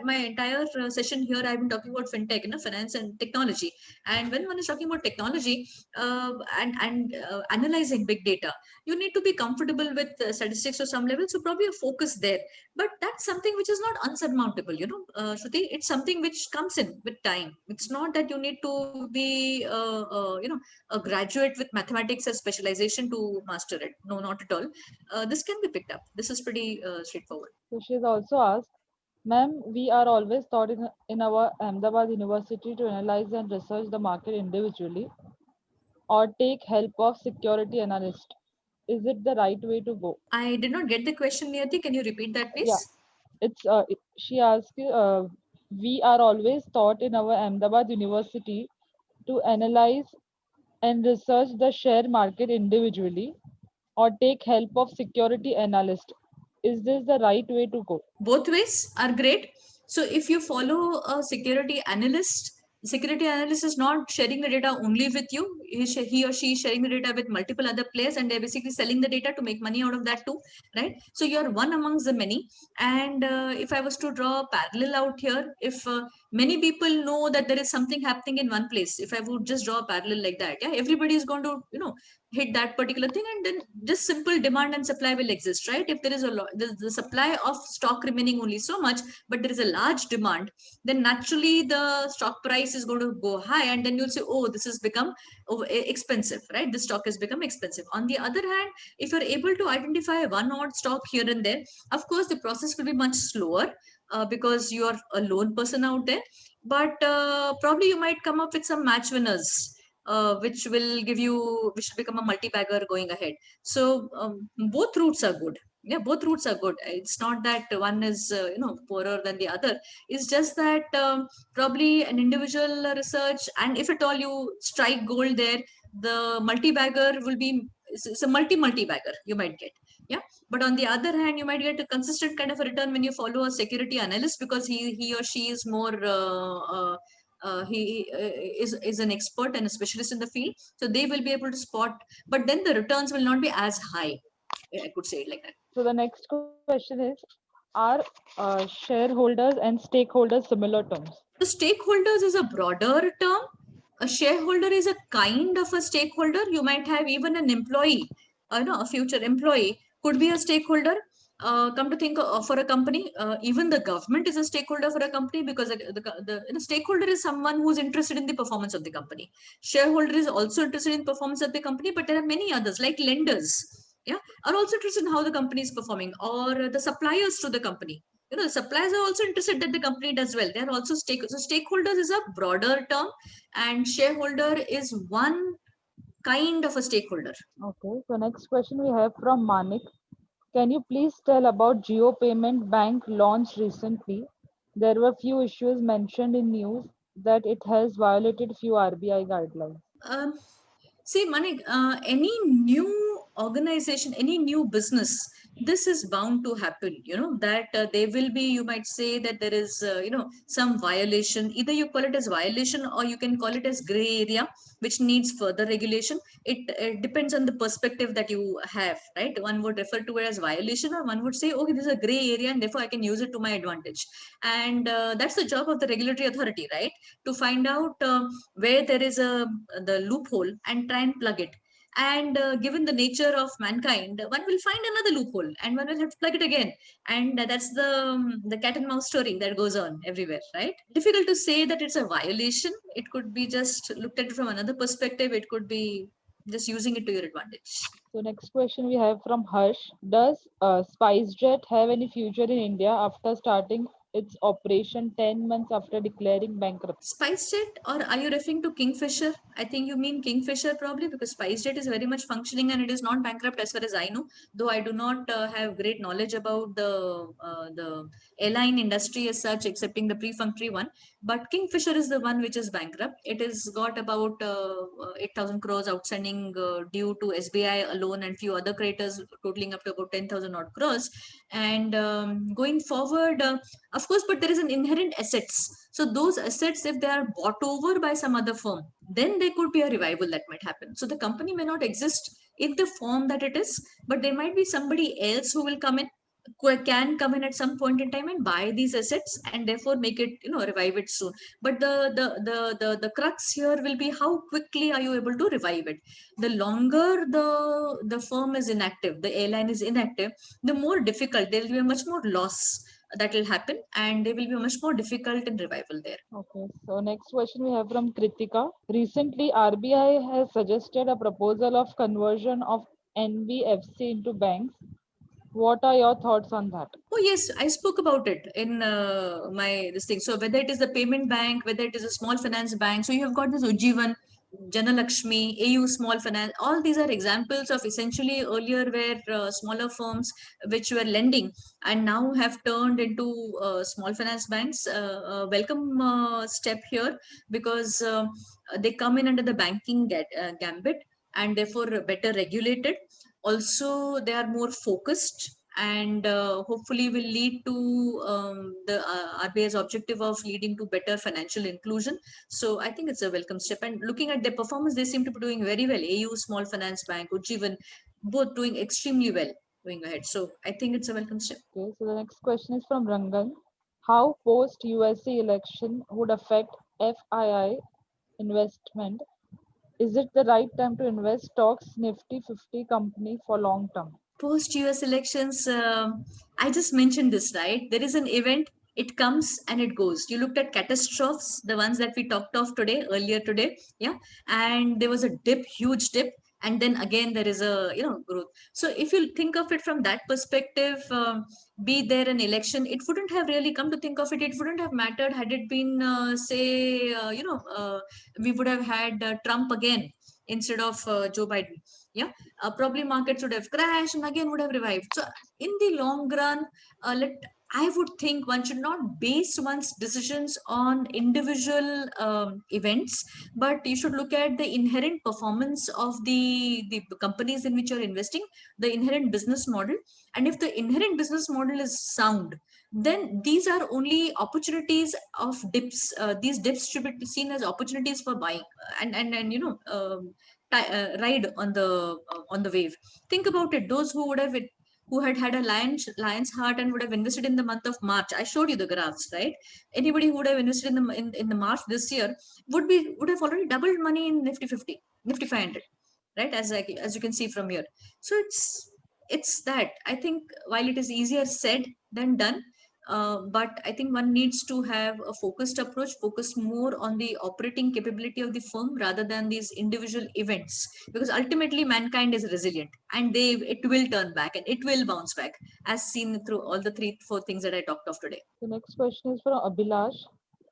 my entire session here I've been talking about fintech, finance and technology. And when one is talking about technology, and analyzing big data, you need to be comfortable with statistics to some level. So probably a focus there. But that's something which is not unsurmountable, Shruti. It's something which comes in with time. It's not that you need to be a graduate with mathematics as specialization to master it. No, not at all. This can be picked up. This is pretty straightforward. So she's also asked, ma'am, we are always taught in our Ahmedabad University to analyze and research the market individually or take help of security analyst. Is it the right way to go? I did not get the question, Niyati. Can you repeat that, Yeah, please? she asked, we are always taught in our Ahmedabad University to analyze and research the share market individually or take help of security analyst. Is this the right way to go? Both ways are great. So if you follow a security analyst is not sharing the data only with you. He or she is sharing the data with multiple other players, and they're basically selling the data to make money out of that too, right? So you're one amongst the many. And if I was to draw a parallel out here, if many people know that there is something happening in one place, if I would just draw a parallel like that, yeah, everybody is going to hit that particular thing, and then just simple demand and supply will exist, right? If there is the supply of stock remaining only so much, but there is a large demand, then naturally the stock price is going to go high, and then you'll say, oh, this has become expensive, right? This stock has become expensive. On the other hand, if you're able to identify one odd stock here and there, of course the process will be much slower, because you are a lone person out there. But probably you might come up with some match winners, which will become a multi-bagger going ahead. So both routes are good. Yeah, both routes are good. It's not that one is poorer than the other. It's just that probably an individual research, and if at all you strike gold there, the multi-bagger will be, it's a multi-bagger you might get. Yeah, but on the other hand, you might get a consistent kind of a return when you follow a security analyst, because he or she is more he is an expert and a specialist in the field, so they will be able to spot, but then the returns will not be as high. I could say it like that. So the next question is, are shareholders and stakeholders similar terms? The stakeholders is a broader term. A shareholder is a kind of a stakeholder. You might have even an employee, a future employee could be a stakeholder. Come to think of, for a company, even the government is a stakeholder for a company, because the stakeholder is someone who's interested in the performance of the company. Shareholder is also interested in performance of the company, but there are many others like lenders, yeah, are also interested in how the company is performing, or the suppliers to the company. The suppliers are also interested that the company does well. They're also so stakeholders is a broader term, and shareholder is one kind of a stakeholder. Okay, so next question we have from Manik. Can you please tell about Geo Payment Bank launched recently? There were few issues mentioned in news that it has violated few RBI guidelines. Um, See, Manik, any new organization, any new business, this is bound to happen. That there will be, you might say that there is, some violation. Either you call it as violation or you can call it as gray area, which needs further regulation. It depends on the perspective that you have, right? One would refer to it as violation, or one would say, okay, this is a gray area and therefore I can use it to my advantage. And that's the job of the regulatory authority, right? To find out where there is the loophole and try and plug it. And given the nature of mankind, one will find another loophole and one will have to plug it again. And that's the cat and mouse story that goes on everywhere, right? Difficult to say that it's a violation. It could be just looked at from another perspective. It could be just using it to your advantage. So next question we have from Harsh. Does SpiceJet have any future in India after starting its operation 10 months after declaring bankruptcy? SpiceJet, or are you referring to Kingfisher? I think you mean Kingfisher probably, because SpiceJet is very much functioning and it is not bankrupt as far as I know. Though I do not have great knowledge about the airline industry as such, excepting the pre-functory one. But Kingfisher is the one which is bankrupt. It has got about 8,000 crores outstanding due to SBI alone and few other creditors, totaling up to about 10,000 odd crores. And going forward, of course, but there is an inherent assets. So those assets, if they are bought over by some other firm, then there could be a revival that might happen. So the company may not exist in the form that it is, but there might be somebody else who will come in, who can come in at some point in time and buy these assets and therefore make it, revive it soon. But the crux here will be how quickly are you able to revive it. The longer the firm is inactive, the airline is inactive, the more difficult, there will be a much more loss that will happen, and there will be much more difficult in revival there. Okay, so next question we have from Kritika. Recently, RBI has suggested a proposal of conversion of NBFC into banks. What are your thoughts on that? Oh yes, I spoke about it in my this thing. So whether it is the payment bank, whether it is a small finance bank, so you have got this Ujjivan, Janalakshmi, AU Small Finance. All these are examples of essentially earlier where smaller firms which were lending and now have turned into small finance banks. Welcome step here, because they come in under the banking gambit and therefore better regulated. Also, they are more focused and hopefully will lead to the RBI's objective of leading to better financial inclusion. So I think it's a welcome step. And looking at their performance, they seem to be doing very well. AU Small Finance Bank, Ujjivan, both doing extremely well going ahead. So I think it's a welcome step. Okay, so the next question is from Rangan. How post USC election would affect FII investment? Is it the right time to invest stocks Nifty 50 company for long term? Post US elections, I just mentioned this, right? There is an event, it comes and it goes. You looked at catastrophes, the ones that we talked of today, earlier today, yeah, and there was a dip, huge dip, and then again there is a growth. So if you think of it from that perspective, be there an election, it wouldn't have really, come to think of it, it wouldn't have mattered had it been say we would have had Trump again instead of Joe Biden. Yeah, probably markets would have crashed and again would have revived. So in the long run, I would think one should not base one's decisions on individual events, but you should look at the inherent performance of the companies in which you're investing, the inherent business model. And if the inherent business model is sound, then these are only opportunities of dips. These dips should be seen as opportunities for buying and ride on the wave. Think about it. Those who would have who had a lion's heart and would have invested in the month of March. I showed you the graphs, right? Anybody who would have invested in the March this year would have already doubled money in Nifty 50, Nifty 500, right? As you can see from here. So it's that, I think, while it is easier said than done, but I think one needs to have a focused approach, focus more on the operating capability of the firm rather than these individual events, because ultimately mankind is resilient and it will turn back and it will bounce back, as seen through all the 3-4 things that I talked of today. The next question is from Abhilash.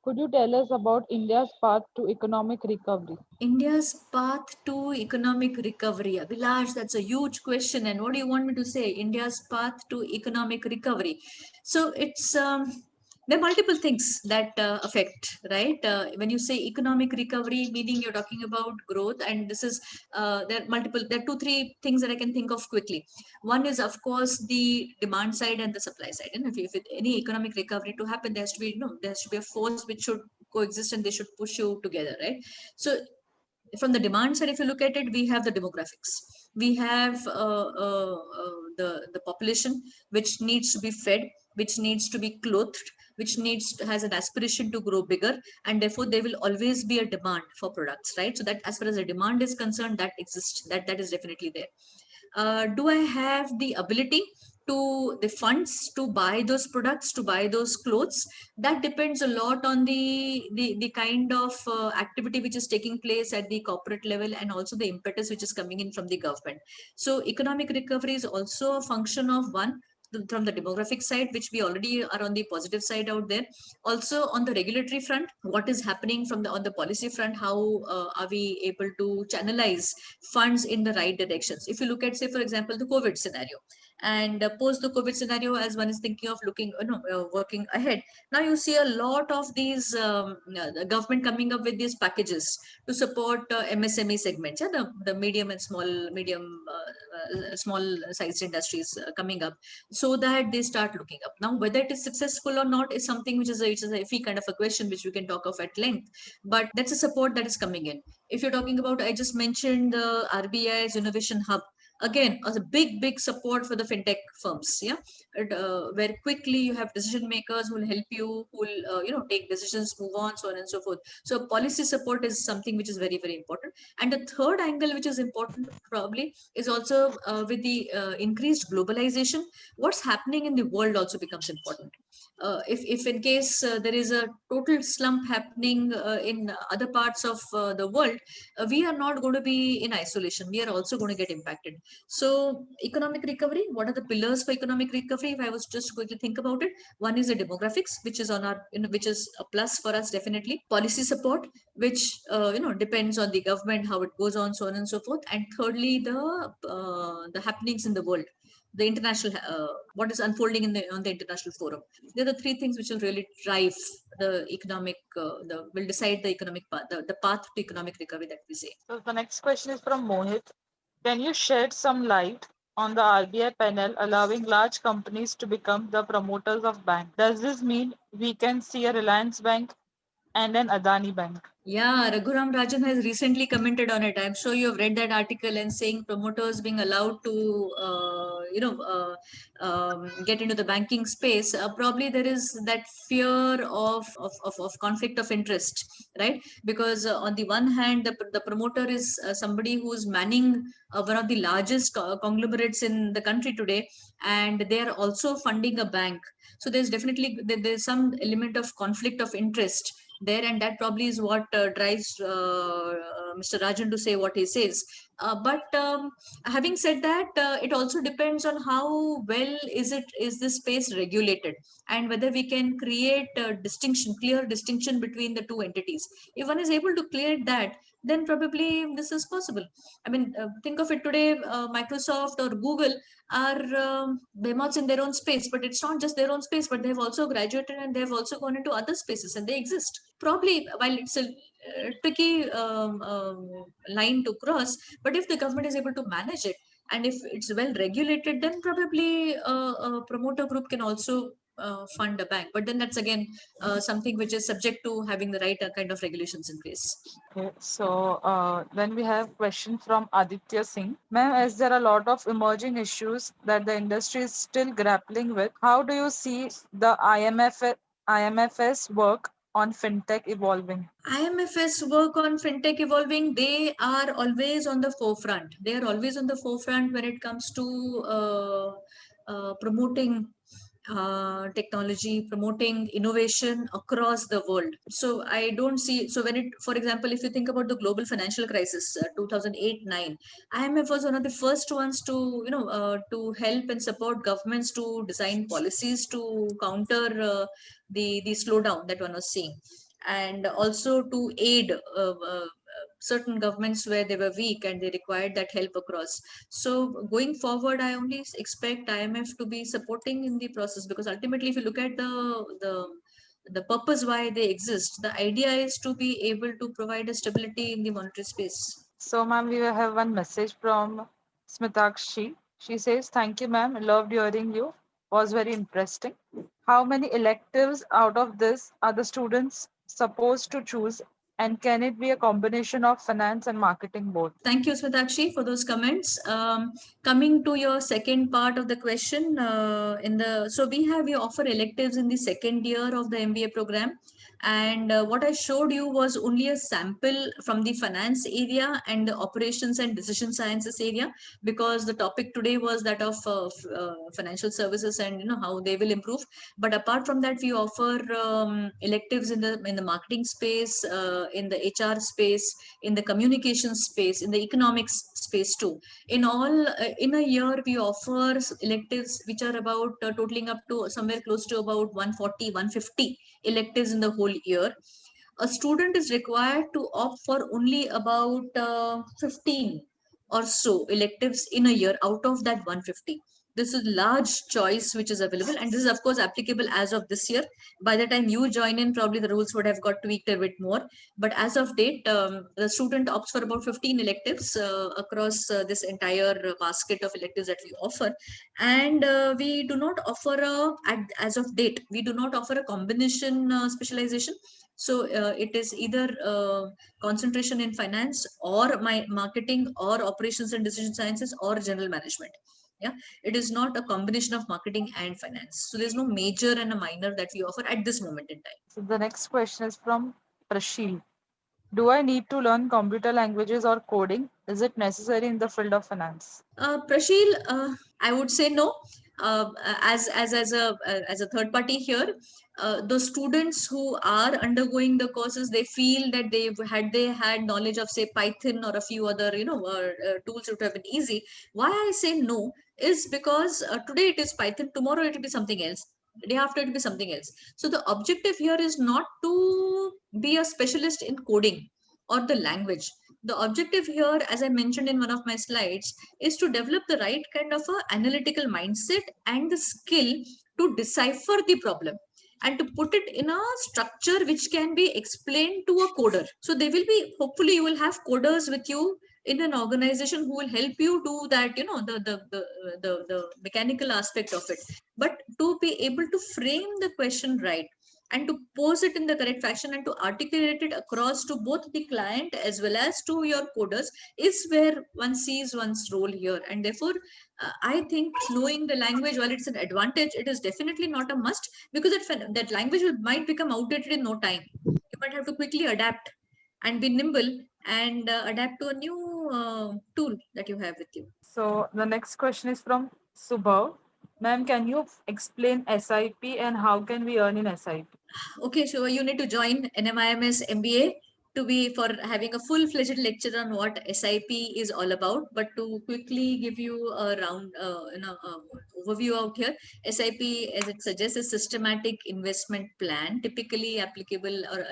Could you tell us about India's path to economic recovery? India's path to economic recovery. Abhilash, that's a huge question. And what do you want me to say? India's path to economic recovery. So there are multiple things that affect, right? When you say economic recovery, meaning you're talking about growth, and this is there are 2-3 things that I can think of quickly. One is, of course, the demand side and the supply side. And if any economic recovery to happen, there has to be a force which should coexist and they should push you together, right? So from the demand side, if you look at it, we have the demographics. We have the population which needs to be fed, which needs to be clothed, which has an aspiration to grow bigger, and therefore there will always be a demand for products, right? So that, as far as the demand is concerned, that exists, that is definitely there. Do I have the ability to the funds to buy those products, to buy those clothes? That depends a lot on the kind of activity which is taking place at the corporate level, and also the impetus which is coming in from the government. So economic recovery is also a function of one, from the demographic side, which we already are on the positive side out there. Also on the regulatory front, what is happening on the policy front, how are we able to channelize funds in the right directions? If you look at, say, for example, the COVID scenario, and post the COVID scenario, as one is thinking of working ahead, now you see a lot of these the government coming up with these packages to support MSME segments, yeah, the medium and small sized industries coming up, so that they start looking up. Now, whether it is successful or not is something which is a iffy kind of a question, which we can talk of at length, but that's a support that is coming in. If you're talking about, I just mentioned the RBI's innovation hub, again, a big support for the fintech firms, yeah, where quickly you have decision makers who will help you, who will take decisions, move on, so on and so forth. So policy support is something which is very important. And the third angle, which is important probably, is also with the increased globalization, what's happening in the world also becomes important. If in case there is a total slump happening in other parts of the world, we are not going to be in isolation, we are also going to get impacted. So economic recovery, what are the pillars for economic recovery? If I was just going to think about it, one is the demographics, which is which is a plus for us, definitely. Policy support, which depends on the government, how it goes on, so on and so forth. And thirdly, the happenings in the world, the international what is unfolding on the international forum. They're the three things which will really drive the economic will decide the economic path, the path to economic recovery that we say. So the next question is from Mohit. Can you shed some light on the RBI panel allowing large companies to become the promoters of bank? Does this mean we can see a Reliance Bank and an Adani Bank? Yeah, Raghuram Rajan has recently commented on it. I'm sure you have read that article, and saying promoters being allowed to, get into the banking space. Probably there is that fear of conflict of interest, right? Because on the one hand, the promoter is somebody who's manning one of the largest conglomerates in the country today, and they are also funding a bank. So there's there's some element of conflict of interest there, and that probably is what drives Mr. Rajan to say what he says. But having said that, it also depends on how well is this space regulated, and whether we can create a clear distinction between the two entities. If one is able to create that, then probably this is possible. I mean, think of it today, Microsoft or Google are behemoths in their own space, but it's not just their own space, but they've also graduated and they've also gone into other spaces, and they exist. Probably, while it's a tricky line to cross, but if the government is able to manage it, and if it's well regulated, then probably a promoter group can also fund a bank, but then that's again something which is subject to having the right kind of regulations in place. Okay, so then we have question from Aditya Singh. Ma'am, as there are a lot of emerging issues that the industry is still grappling with, how do you see the IMFS work on fintech evolving? IMFS work on fintech evolving, they are always on the forefront. They are always on the forefront when it comes to promoting technology, promoting innovation across the world. So I don't see, so when it, for example, if you think about the global financial crisis, 2008-9, IMF was one of the first ones to, to help and support governments to design policies to counter the slowdown that one was seeing, and also to aid certain governments where they were weak and they required that help across. So going forward, I only expect IMF to be supporting in the process, because ultimately, if you look at the purpose why they exist, the idea is to be able to provide a stability in the monetary space. So, ma'am, we have one message from Smitakshi. She says, "Thank you, ma'am. Loved hearing you. Was very interesting. How many electives out of this are the students supposed to choose? And can it be a combination of finance and marketing both?" Thank you, Smitakshi, for those comments. Coming to your second part of the question, we offer electives in the second year of the MBA program, and what I showed you was only a sample from the finance area and the operations and decision sciences area, because the topic today was that of financial services and how they will improve. But apart from that, we offer electives in the marketing space, in the HR space, in the communication space, in the economics space too. In all, in a year, we offer electives which are about totaling up to somewhere close to about 140, 150 electives in the whole year. A student is required to opt for only about 15 or so electives in a year out of that 150. This is large choice which is available, and this is of course applicable as of this year. By the time you join in, probably the rules would have got tweaked a bit more, but as of date, the student opts for about 15 electives across this entire basket of electives that we offer. And we do not offer as of date, we do not offer a combination specialization. So it is either concentration in finance or my marketing or operations and decision sciences or general management. Yeah, it is not a combination of marketing and finance. So there's no major and a minor that we offer at this moment in time. So the next question is from Prashil. Do I need to learn computer languages or coding? Is it necessary in the field of finance? Prashil, I would say no. As a third party here, the students who are undergoing the courses, they feel that they had knowledge of say Python or a few other tools, it would have been easy. Why I say no is because today it is Python, tomorrow it will be something else, day after it will be something else. So the objective here is not to be a specialist in coding or the language. The objective here, as I mentioned in one of my slides, is to develop the right kind of a analytical mindset and the skill to decipher the problem and to put it in a structure which can be explained to a coder. So they will be, hopefully you will have coders with you in an organization who will help you do that, the mechanical aspect of it. But to be able to frame the question right and to pose it in the correct fashion and to articulate it across to both the client as well as to your coders is where one sees one's role here. And therefore, I think knowing the language, while it's an advantage, it is definitely not a must, because that language might become outdated in no time. You might have to quickly adapt and be nimble and adapt to a new tool that you have with you. So the next question is from Subhav. Ma'am, can you explain SIP and how can we earn in SIP? Okay, so you need to join NMIMS MBA to be for having a full-fledged lecture on what SIP is all about. But to quickly give you a round, overview out here, SIP, as it suggests, is systematic investment plan, typically applicable or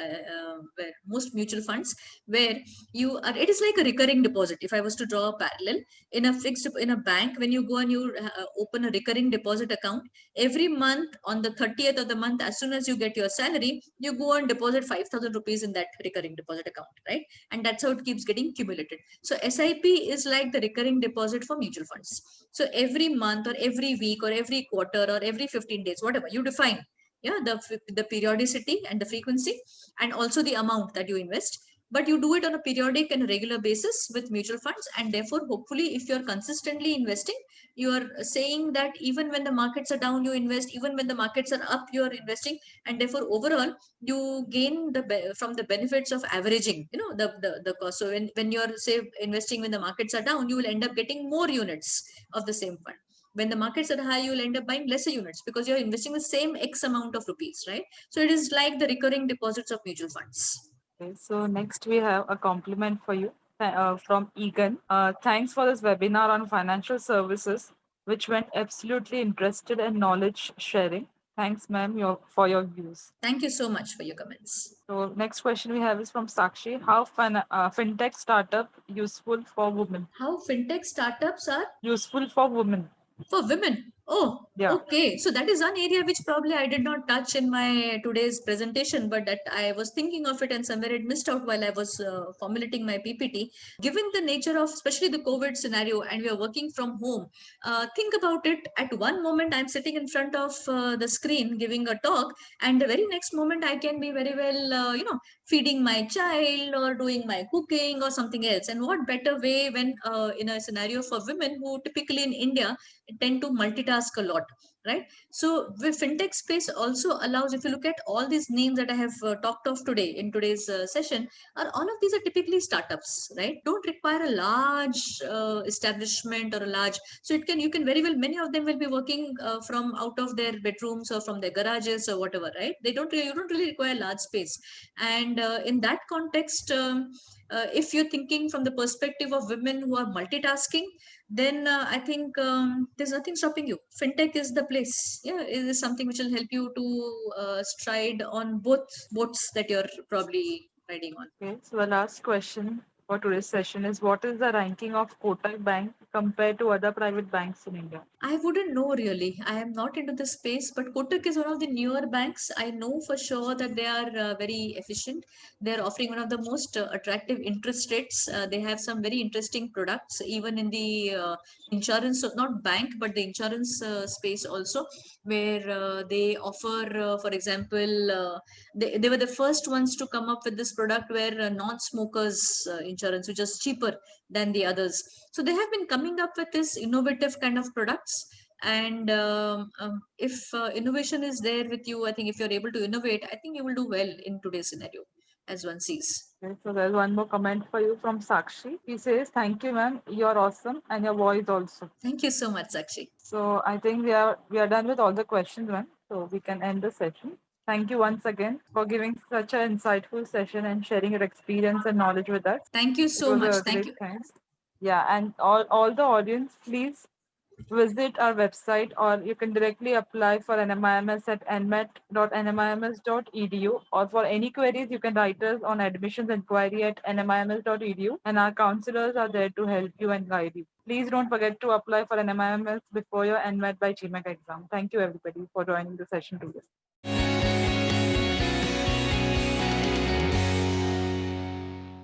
where most mutual funds, where you are. It is like a recurring deposit. If I was to draw a parallel in a bank, when you go and you open a recurring deposit account, every month on the 30th of the month, as soon as you get your salary, you go and deposit 5,000 rupees in that recurring deposit account, right? And that's how it keeps getting accumulated. So SIP is like the recurring deposit for mutual funds. So every month or every week or every quarter or every 15 days, whatever you define. Yeah, the periodicity and the frequency, and also the amount that you invest, but you do it on a periodic and regular basis with mutual funds. And therefore, hopefully, if you're consistently investing, you are saying that even when the markets are down, you invest, even when the markets are up, you are investing. And therefore, overall, you gain from the benefits of averaging, the cost. So when you're, say, investing when the markets are down, you will end up getting more units of the same fund. When the markets are high, you will end up buying lesser units because you're investing the same X amount of rupees, right? So it is like the recurring deposits of mutual funds. Okay, so next we have a compliment for you from Egan. Thanks for this webinar on financial services, which went absolutely interested in knowledge sharing. Thanks, ma'am, for your views. Thank you so much for your comments. So next question we have is from Sakshi. How fintech startup useful for women? How fintech startups are Useful for women. for women. Oh, Yeah. okay. So that is one area which probably I did not touch in my today's presentation, but that I was thinking of it and somewhere it missed out while I was formulating my PPT. Given the nature of especially the COVID scenario and we are working from home, think about it. At one moment, I'm sitting in front of the screen giving a talk, and the very next moment, I can be very well, feeding my child or doing my cooking or something else. And what better way when in a scenario for women who typically in India tend to multitask a lot, right? So the fintech space also allows, if you look at all these names that I have talked of today in today's session, are all of these are typically startups, right? Don't require a large establishment or a large, so you can very well, many of them will be working from out of their bedrooms or from their garages or whatever, right? You don't really require large space. And in that context, if you're thinking from the perspective of women who are multitasking, then I think there's nothing stopping you. Fintech is the place. Yeah, it is something which will help you to stride on both boats that you're probably riding on. Okay, so the last question for today's session is, what is the ranking of Kotak Bank compared to other private banks in India? I wouldn't know really. I am not into this space, but Kotak is one of the newer banks. I know for sure that they are very efficient. They are offering one of the most attractive interest rates. They have some very interesting products, even in the insurance, so not bank, but the insurance space also, where they offer, for example, they were the first ones to come up with this product where non-smokers insurance, which is cheaper than the others. So they have been coming up with this innovative kind of products. And if innovation is there with you, I think if you're able to innovate, I think you will do well in today's scenario, as one sees. Okay, so there's one more comment for you from Sakshi. He says, "Thank you, ma'am. You're awesome, and your voice also." Thank you so much, Sakshi. So I think we are done with all the questions, ma'am. So we can end the session. Thank you once again for giving such an insightful session and sharing your experience and knowledge with us. Thank you It so was much. a Thank great you. time. Yeah, and all the audience, please visit our website, or you can directly apply for NMIMS at nmet.nmims.edu, or for any queries you can write us on admissionsinquiry@nmims.edu, and our counselors are there to help you and guide you. Please don't forget to apply for NMIMS before your NMET by GMAT exam. Thank you everybody for joining the session today.